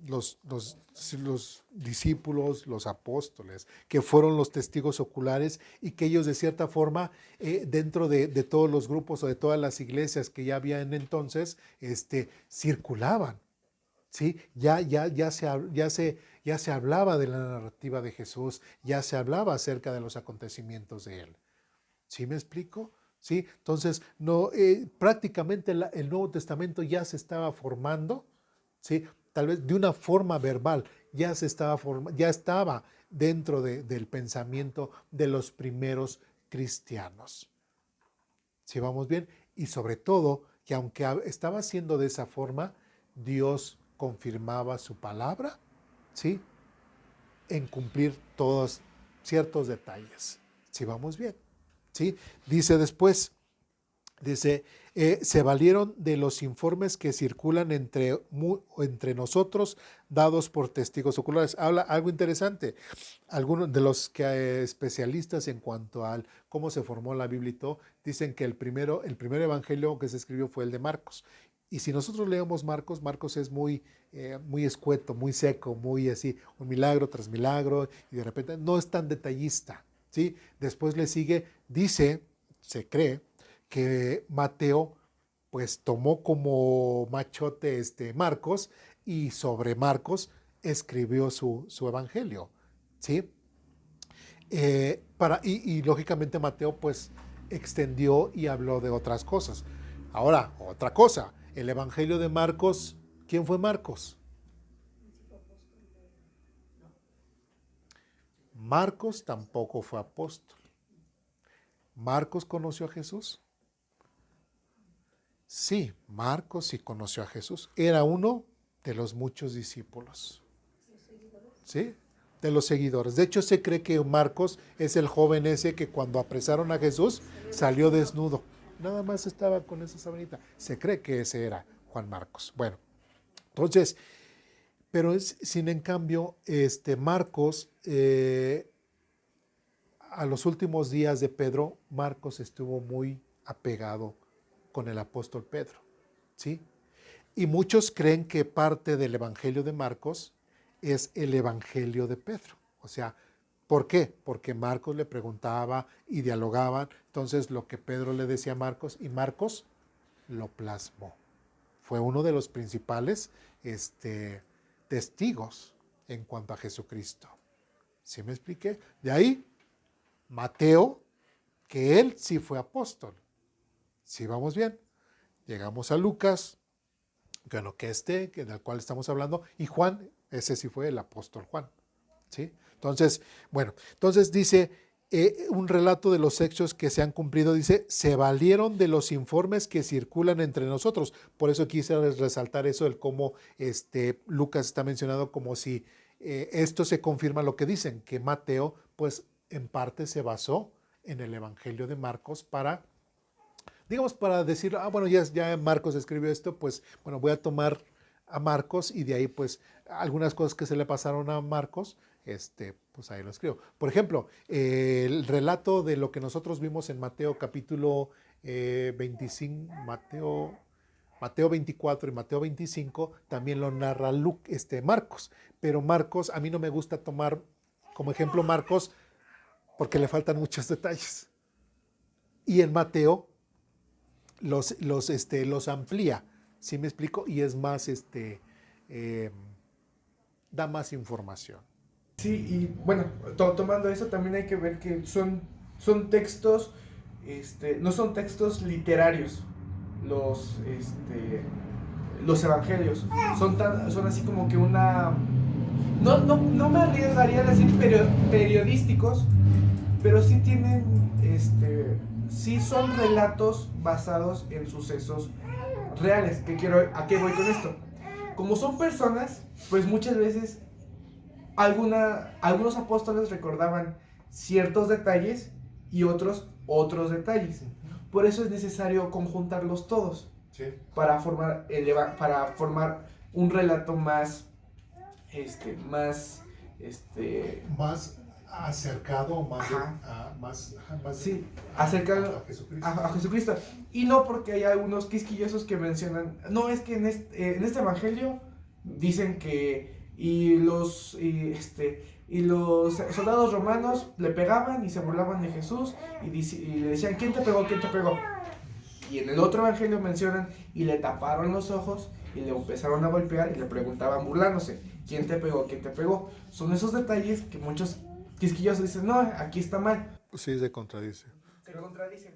Los discípulos, los apóstoles, que fueron los testigos oculares y que ellos de cierta forma, dentro de todos los grupos o de todas las iglesias que ya había en entonces, circulaban, ¿sí? Ya se hablaba de la narrativa de Jesús, ya se hablaba acerca de los acontecimientos de él. ¿Sí me explico? ¿Sí? Entonces, prácticamente el Nuevo Testamento ya se estaba formando, ¿sí? Tal vez de una forma verbal, ya estaba dentro del pensamiento de los primeros cristianos. ¿Sí vamos bien? Y sobre todo, que aunque estaba siendo de esa forma, Dios confirmaba su palabra, ¿sí? En cumplir todos ciertos detalles. ¿Sí vamos bien? ¿Sí? Dice después, se valieron de los informes que circulan entre nosotros dados por testigos oculares. Habla algo interesante. Algunos de los especialistas en cuanto a cómo se formó la Biblia y todo, dicen que el primer evangelio que se escribió fue el de Marcos. Y si nosotros leemos Marcos es muy escueto, muy seco, muy así, un milagro tras milagro, y de repente no es tan detallista, ¿sí? Después le sigue, se cree, que Mateo pues tomó como machote Marcos y sobre Marcos escribió su evangelio, ¿sí? Y lógicamente Mateo pues extendió y habló de otras cosas. Ahora, otra cosa, el evangelio de Marcos, ¿quién fue Marcos? Marcos tampoco fue apóstol. ¿Marcos conoció a Jesús? Sí, Marcos sí conoció a Jesús. Era uno de los muchos discípulos. ¿Sí? De los seguidores. De hecho, se cree que Marcos es el joven ese que cuando apresaron a Jesús salió desnudo. Nada más estaba con esa sabanita. Se cree que ese era Juan Marcos. Bueno, entonces, pero sin en cambio, Marcos, a los últimos días de Pedro, Marcos estuvo muy apegado con el apóstol Pedro, ¿sí? Y muchos creen que parte del evangelio de Marcos es el evangelio de Pedro. O sea, ¿por qué? Porque Marcos le preguntaba y dialogaban, entonces lo que Pedro le decía a Marcos, y Marcos lo plasmó. Fue uno de los principales testigos en cuanto a Jesucristo. ¿Sí me expliqué? De ahí, Mateo, que él sí fue apóstol. ¿Sí vamos bien? Llegamos a Lucas. Bueno, que del cual estamos hablando, y Juan, ese sí fue el apóstol Juan, ¿sí? Entonces, bueno, entonces dice, un relato de los hechos que se han cumplido, dice, se valieron de los informes que circulan entre nosotros. Por eso quise resaltar eso, el cómo Lucas está mencionado como si esto se confirma lo que dicen, que Mateo, pues en parte se basó en el Evangelio de Marcos para, digamos, para decir, bueno, ya Marcos escribió esto, pues bueno, voy a tomar a Marcos y de ahí pues algunas cosas que se le pasaron a Marcos, pues ahí lo escribo. Por ejemplo, el relato de lo que nosotros vimos en Mateo capítulo 25, Mateo 24 y Mateo 25 también lo narra Marcos, pero Marcos, a mí no me gusta tomar como ejemplo Marcos porque le faltan muchos detalles. Y en Mateo los amplía, ¿sí me explico? Y es más, da más información. Sí, y bueno, tomando eso también hay que ver que son textos, no son textos literarios los evangelios, son así como que no me arriesgaría a decir periodísticos, pero sí tienen, sí son relatos basados en sucesos reales. ¿A qué voy con esto? Como son personas, pues muchas veces algunos apóstoles recordaban ciertos detalles y otros detalles. Por eso es necesario conjuntarlos todos, Sí. para formar un relato más Más acercado, más sí, acercado a Jesucristo. a Jesucristo. Y no porque hay algunos quisquillosos que mencionan, no, es que en este evangelio dicen que y los soldados romanos le pegaban y se burlaban de Jesús y le decían, ¿quién te pegó? ¿Quién te pegó? Y en el otro evangelio mencionan y le taparon los ojos y le empezaron a golpear y le preguntaban burlándose, ¿quién te pegó? ¿Quién te pegó? Son esos detalles que muchos quisquillosos dicen, no, aquí está mal. Sí, se contradice. Se contradicen.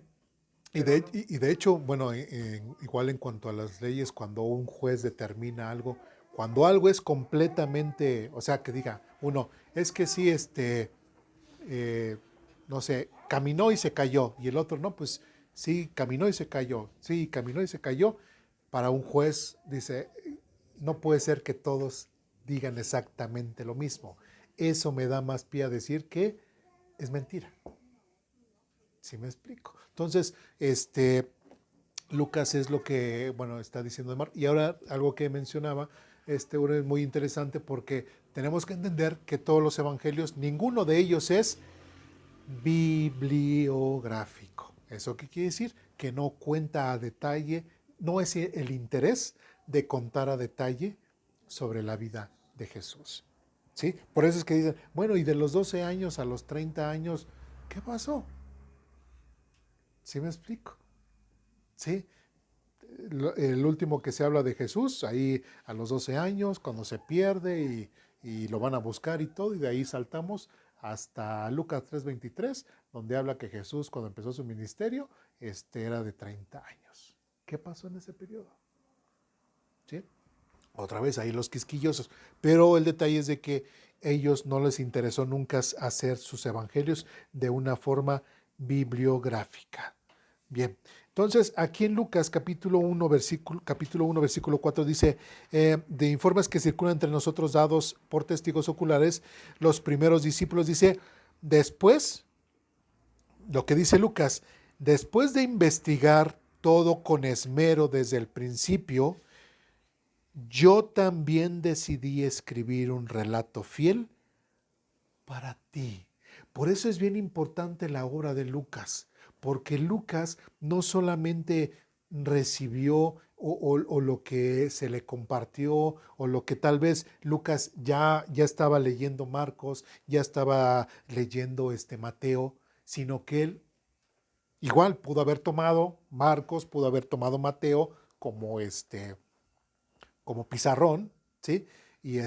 Y de hecho, bueno, igual en cuanto a las leyes, cuando un juez determina algo, cuando algo es completamente, o sea, que diga uno, es que sí, no sé, caminó y se cayó, y el otro, no, pues sí, caminó y se cayó, sí, caminó y se cayó, para un juez dice, no puede ser que todos digan exactamente lo mismo. Eso me da más pie a decir que es mentira. ¿Sí me explico? Entonces, Lucas es lo que, bueno, está diciendo de Mar. Y ahora algo que mencionaba, es muy interesante porque tenemos que entender que todos los evangelios, ninguno de ellos es bibliográfico. ¿Eso qué quiere decir? Que no cuenta a detalle, no es el interés de contar a detalle sobre la vida de Jesús. ¿Sí? Por eso es que dicen, bueno, y de los 12 años a los 30 años, ¿qué pasó? ¿Sí me explico? ¿Sí? El último que se habla de Jesús, ahí a los 12 años, cuando se pierde y lo van a buscar y todo, y de ahí saltamos hasta Lucas 3:23, donde habla que Jesús cuando empezó su ministerio, era de 30 años. ¿Qué pasó en ese periodo? ¿Sí? Otra vez ahí los quisquillosos, pero el detalle es de que ellos no les interesó nunca hacer sus evangelios de una forma bibliográfica. Bien, entonces aquí en Lucas capítulo 1, versículo 4 dice, de informes que circulan entre nosotros dados por testigos oculares, los primeros discípulos, dice, después, lo que dice Lucas, después de investigar todo con esmero desde el principio, yo también decidí escribir un relato fiel para ti. Por eso es bien importante la obra de Lucas, porque Lucas no solamente recibió o lo que se le compartió o lo que tal vez Lucas ya estaba leyendo Marcos, ya estaba leyendo Mateo, sino que él igual pudo haber tomado Marcos, pudo haber tomado Mateo como como pizarrón, ¿sí? Y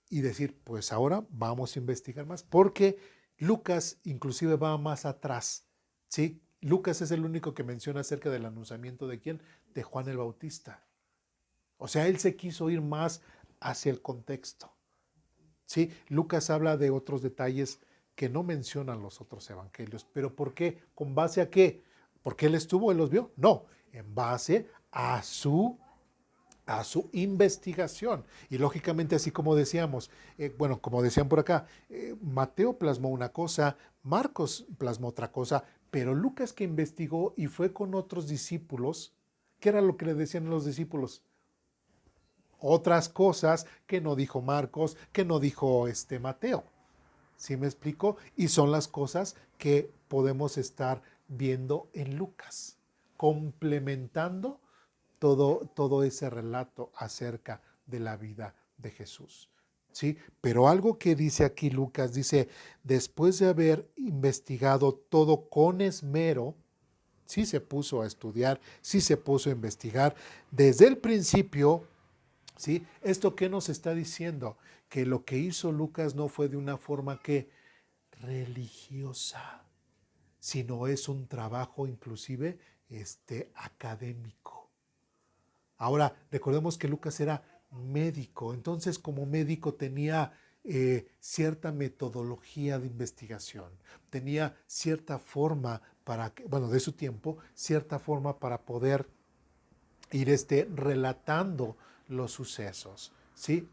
y decir, pues ahora vamos a investigar más, porque Lucas inclusive va más atrás, ¿sí? Lucas es el único que menciona acerca del anunciamiento de quién, de Juan el Bautista. O sea, él se quiso ir más hacia el contexto. ¿Sí? Lucas habla de otros detalles que no mencionan los otros evangelios. ¿Pero por qué? ¿Con base a qué? ¿Porque él estuvo, él los vio? No, en base a su investigación. Y lógicamente, así como decíamos, bueno, como decían por acá, Mateo plasmó una cosa, Marcos plasmó otra cosa, pero Lucas, que investigó y fue con otros discípulos, ¿qué era lo que le decían los discípulos? Otras cosas que no dijo Marcos, que no dijo Mateo. ¿Sí me explico? Y son las cosas que podemos estar viendo en Lucas, complementando todo ese relato acerca de la vida de Jesús. ¿Sí? Pero algo que dice aquí Lucas, dice, después de haber investigado todo con esmero, sí se puso a estudiar, sí se puso a investigar desde el principio. ¿Sí? ¿Esto qué nos está diciendo? Que lo que hizo Lucas no fue de una forma que religiosa, sino es un trabajo inclusive académico. Ahora, recordemos que Lucas era médico, entonces como médico tenía cierta metodología de investigación, tenía cierta forma de su tiempo, cierta forma para poder ir relatando los sucesos, ¿sí?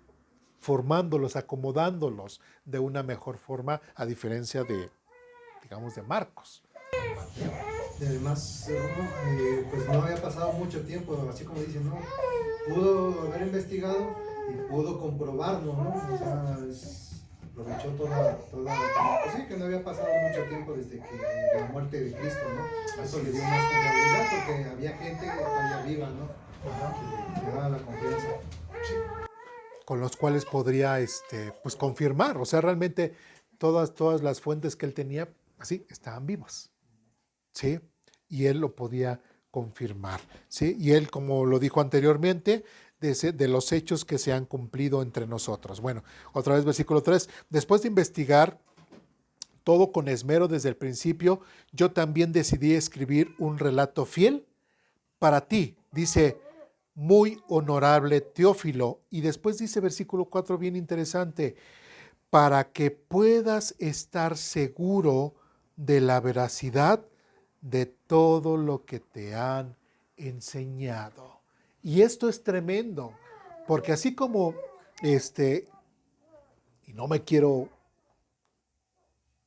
Formándolos, acomodándolos de una mejor forma, a diferencia de, digamos, de Marcos. Y además, pues no había pasado mucho tiempo, así como dicen, ¿no? Pudo haber investigado y pudo comprobarlo, ¿no? O sea, aprovechó pues sí, que no había pasado mucho tiempo desde que la muerte de Cristo, ¿no? Eso le dio más confiabilidad porque había gente todavía viva, ¿no? Que le daba la confianza. Con los cuales podría pues confirmar, o sea, realmente todas las fuentes que él tenía, así, estaban vivas, ¿sí? Y él lo podía confirmar, ¿sí? Y él, como lo dijo anteriormente, de los hechos que se han cumplido entre nosotros. Bueno, otra vez versículo 3, después de investigar todo con esmero desde el principio, yo también decidí escribir un relato fiel para ti, dice, muy honorable Teófilo. Y después dice versículo 4, bien interesante, para que puedas estar seguro de la veracidad de todo lo que te han enseñado. Y esto es tremendo, porque así como y no me quiero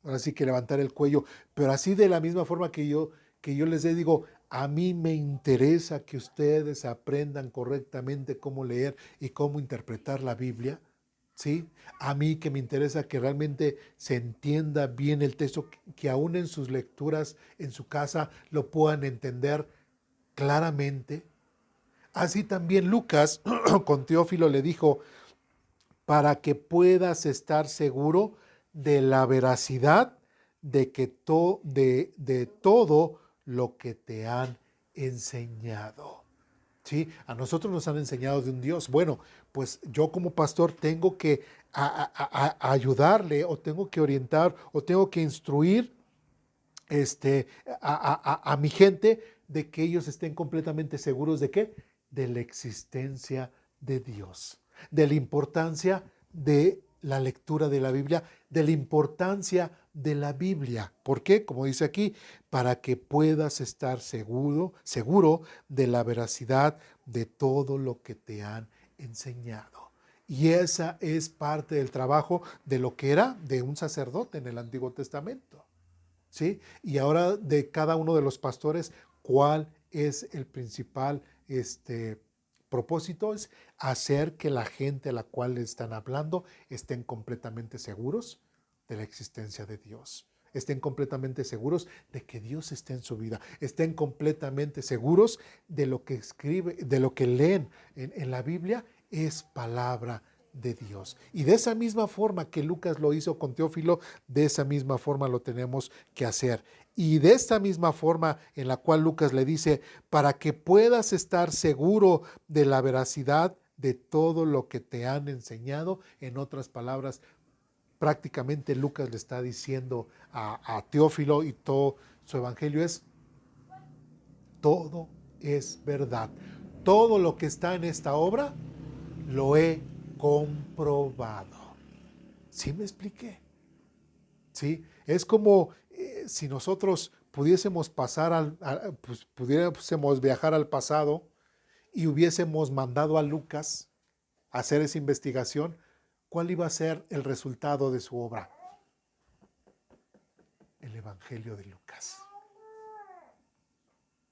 ahora sí que levantar el cuello, pero así de la misma forma que yo les digo, a mí me interesa que ustedes aprendan correctamente cómo leer y cómo interpretar la Biblia, ¿sí? A mí que me interesa que realmente se entienda bien el texto, que aún en sus lecturas en su casa lo puedan entender claramente. Así también Lucas con Teófilo le dijo, para que puedas estar seguro de la veracidad de todo lo que te han enseñado. ¿Sí? A nosotros nos han enseñado de un Dios. Bueno, pues yo como pastor tengo que ayudarle, o tengo que orientar, o tengo que instruir a mi gente de que ellos estén completamente seguros de ¿qué? De la existencia de Dios, de la importancia de la lectura de la Biblia, de la importancia de la Biblia. ¿Por qué? Como dice aquí, para que puedas estar seguro de la veracidad de todo lo que te han enseñado. Y esa es parte del trabajo de lo que era de un sacerdote en el Antiguo Testamento, ¿sí? Y ahora de cada uno de los pastores, ¿cuál es el principal propósito? Es hacer que la gente a la cual le están hablando estén completamente seguros de la existencia de Dios, estén completamente seguros de que Dios está en su vida, estén completamente seguros de lo que escribe, de lo que leen en la Biblia es palabra de Dios. Y de esa misma forma que Lucas lo hizo con Teófilo, de esa misma forma lo tenemos que hacer. Y de esta misma forma en la cual Lucas le dice, para que puedas estar seguro de la veracidad de todo lo que te han enseñado, en otras palabras, prácticamente Lucas le está diciendo a Teófilo, y todo su evangelio es, todo es verdad. Todo lo que está en esta obra lo he comprobado. ¿Sí me expliqué? ¿Sí? Es como si nosotros pudiésemos pudiésemos viajar al pasado y hubiésemos mandado a Lucas a hacer esa investigación. ¿Cuál iba a ser el resultado de su obra? El Evangelio de Lucas.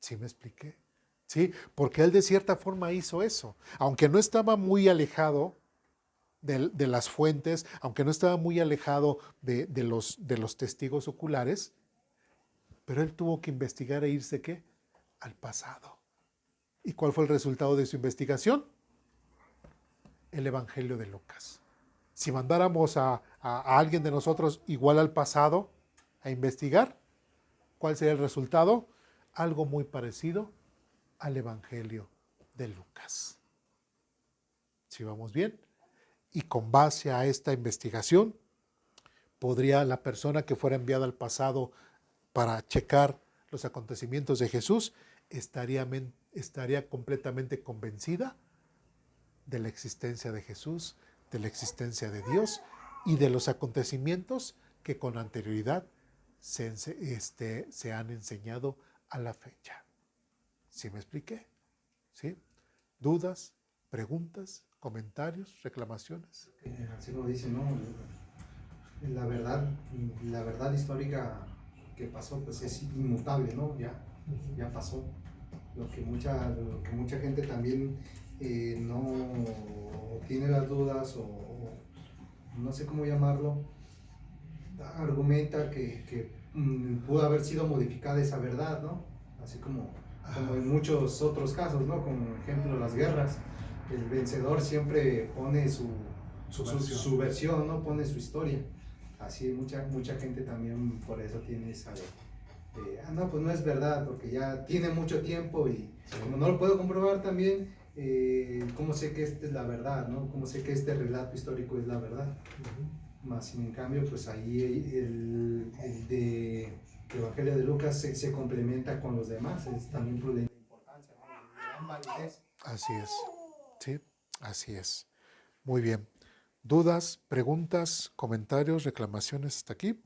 ¿Sí me expliqué? Sí, porque él de cierta forma hizo eso. Aunque no estaba muy alejado de las fuentes, aunque no estaba muy alejado de los testigos oculares, pero él tuvo que investigar e irse, ¿qué? Al pasado. ¿Y cuál fue el resultado de su investigación? El Evangelio de Lucas. Si mandáramos a alguien de nosotros igual al pasado a investigar, ¿cuál sería el resultado? Algo muy parecido al Evangelio de Lucas. ¿Sí vamos bien? Y con base a esta investigación, podría la persona que fuera enviada al pasado para checar los acontecimientos de Jesús, estaría completamente convencida de la existencia de Jesús, de la existencia de Dios y de los acontecimientos que con anterioridad se han enseñado a la fecha. ¿Sí me expliqué? ¿Sí? ¿Dudas, preguntas, comentarios, reclamaciones? Así como dice, ¿no? La verdad histórica que pasó, pues es inmutable, ¿no? Ya pasó. Lo que mucha gente también no tiene las dudas o no sé cómo llamarlo, argumenta que pudo haber sido modificada esa verdad, ¿no? Así como en muchos otros casos, ¿no? Como ejemplo las guerras, el vencedor siempre pone su versión, ¿no? Pone su historia. Así mucha gente también por eso tiene esa no, pues no es verdad, porque ya tiene mucho tiempo y como no lo puedo comprobar también, ¿cómo sé que esta es la verdad, ¿no? ¿Cómo sé que este relato histórico es la verdad? Más sin en cambio, pues ahí el de Evangelio de Lucas se complementa con los demás, es también prudente importancia, ¿no? Gran validez. Así es. Sí, así es. Muy bien. ¿Dudas, preguntas, comentarios, reclamaciones hasta aquí?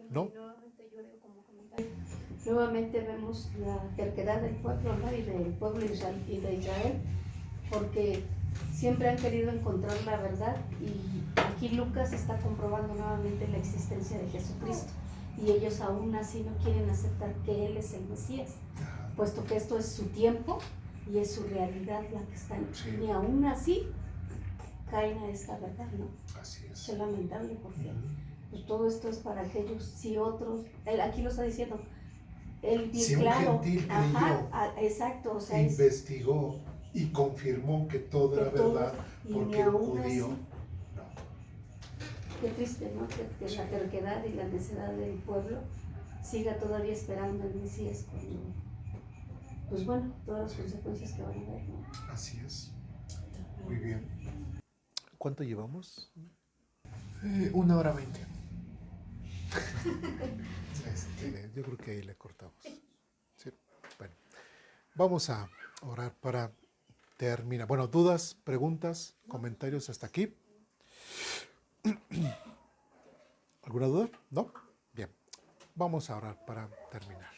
¿No? Nuevamente vemos la terquedad del pueblo, ¿no? Y del pueblo de Israel, porque siempre han querido encontrar la verdad y aquí Lucas está comprobando nuevamente la existencia de Jesucristo y ellos aún así no quieren aceptar que Él es el Mesías, puesto que esto es su tiempo y es su realidad la que está en Sí. y aún así caen a esta verdad, ¿no? Así es. Es lamentable porque pues, todo esto es para aquellos, si otros, él aquí lo está diciendo, él bien Si un claro, gentil exacto, o sea, investigó y confirmó que todo era verdad, y porque ni un aún judío, así, no. qué triste, ¿no? Que Sí. la terquedad y la necedad del pueblo siga todavía esperando el Mesías cuando, pues bueno, todas las consecuencias que van a haber, ¿no? Así es. Muy bien. ¿Cuánto llevamos? 1:20. Yo creo que ahí le cortamos. Sí. Bueno, vamos a orar para terminar. Bueno, dudas, preguntas, comentarios hasta aquí. ¿Alguna duda? ¿No? Bien. Vamos a orar para terminar.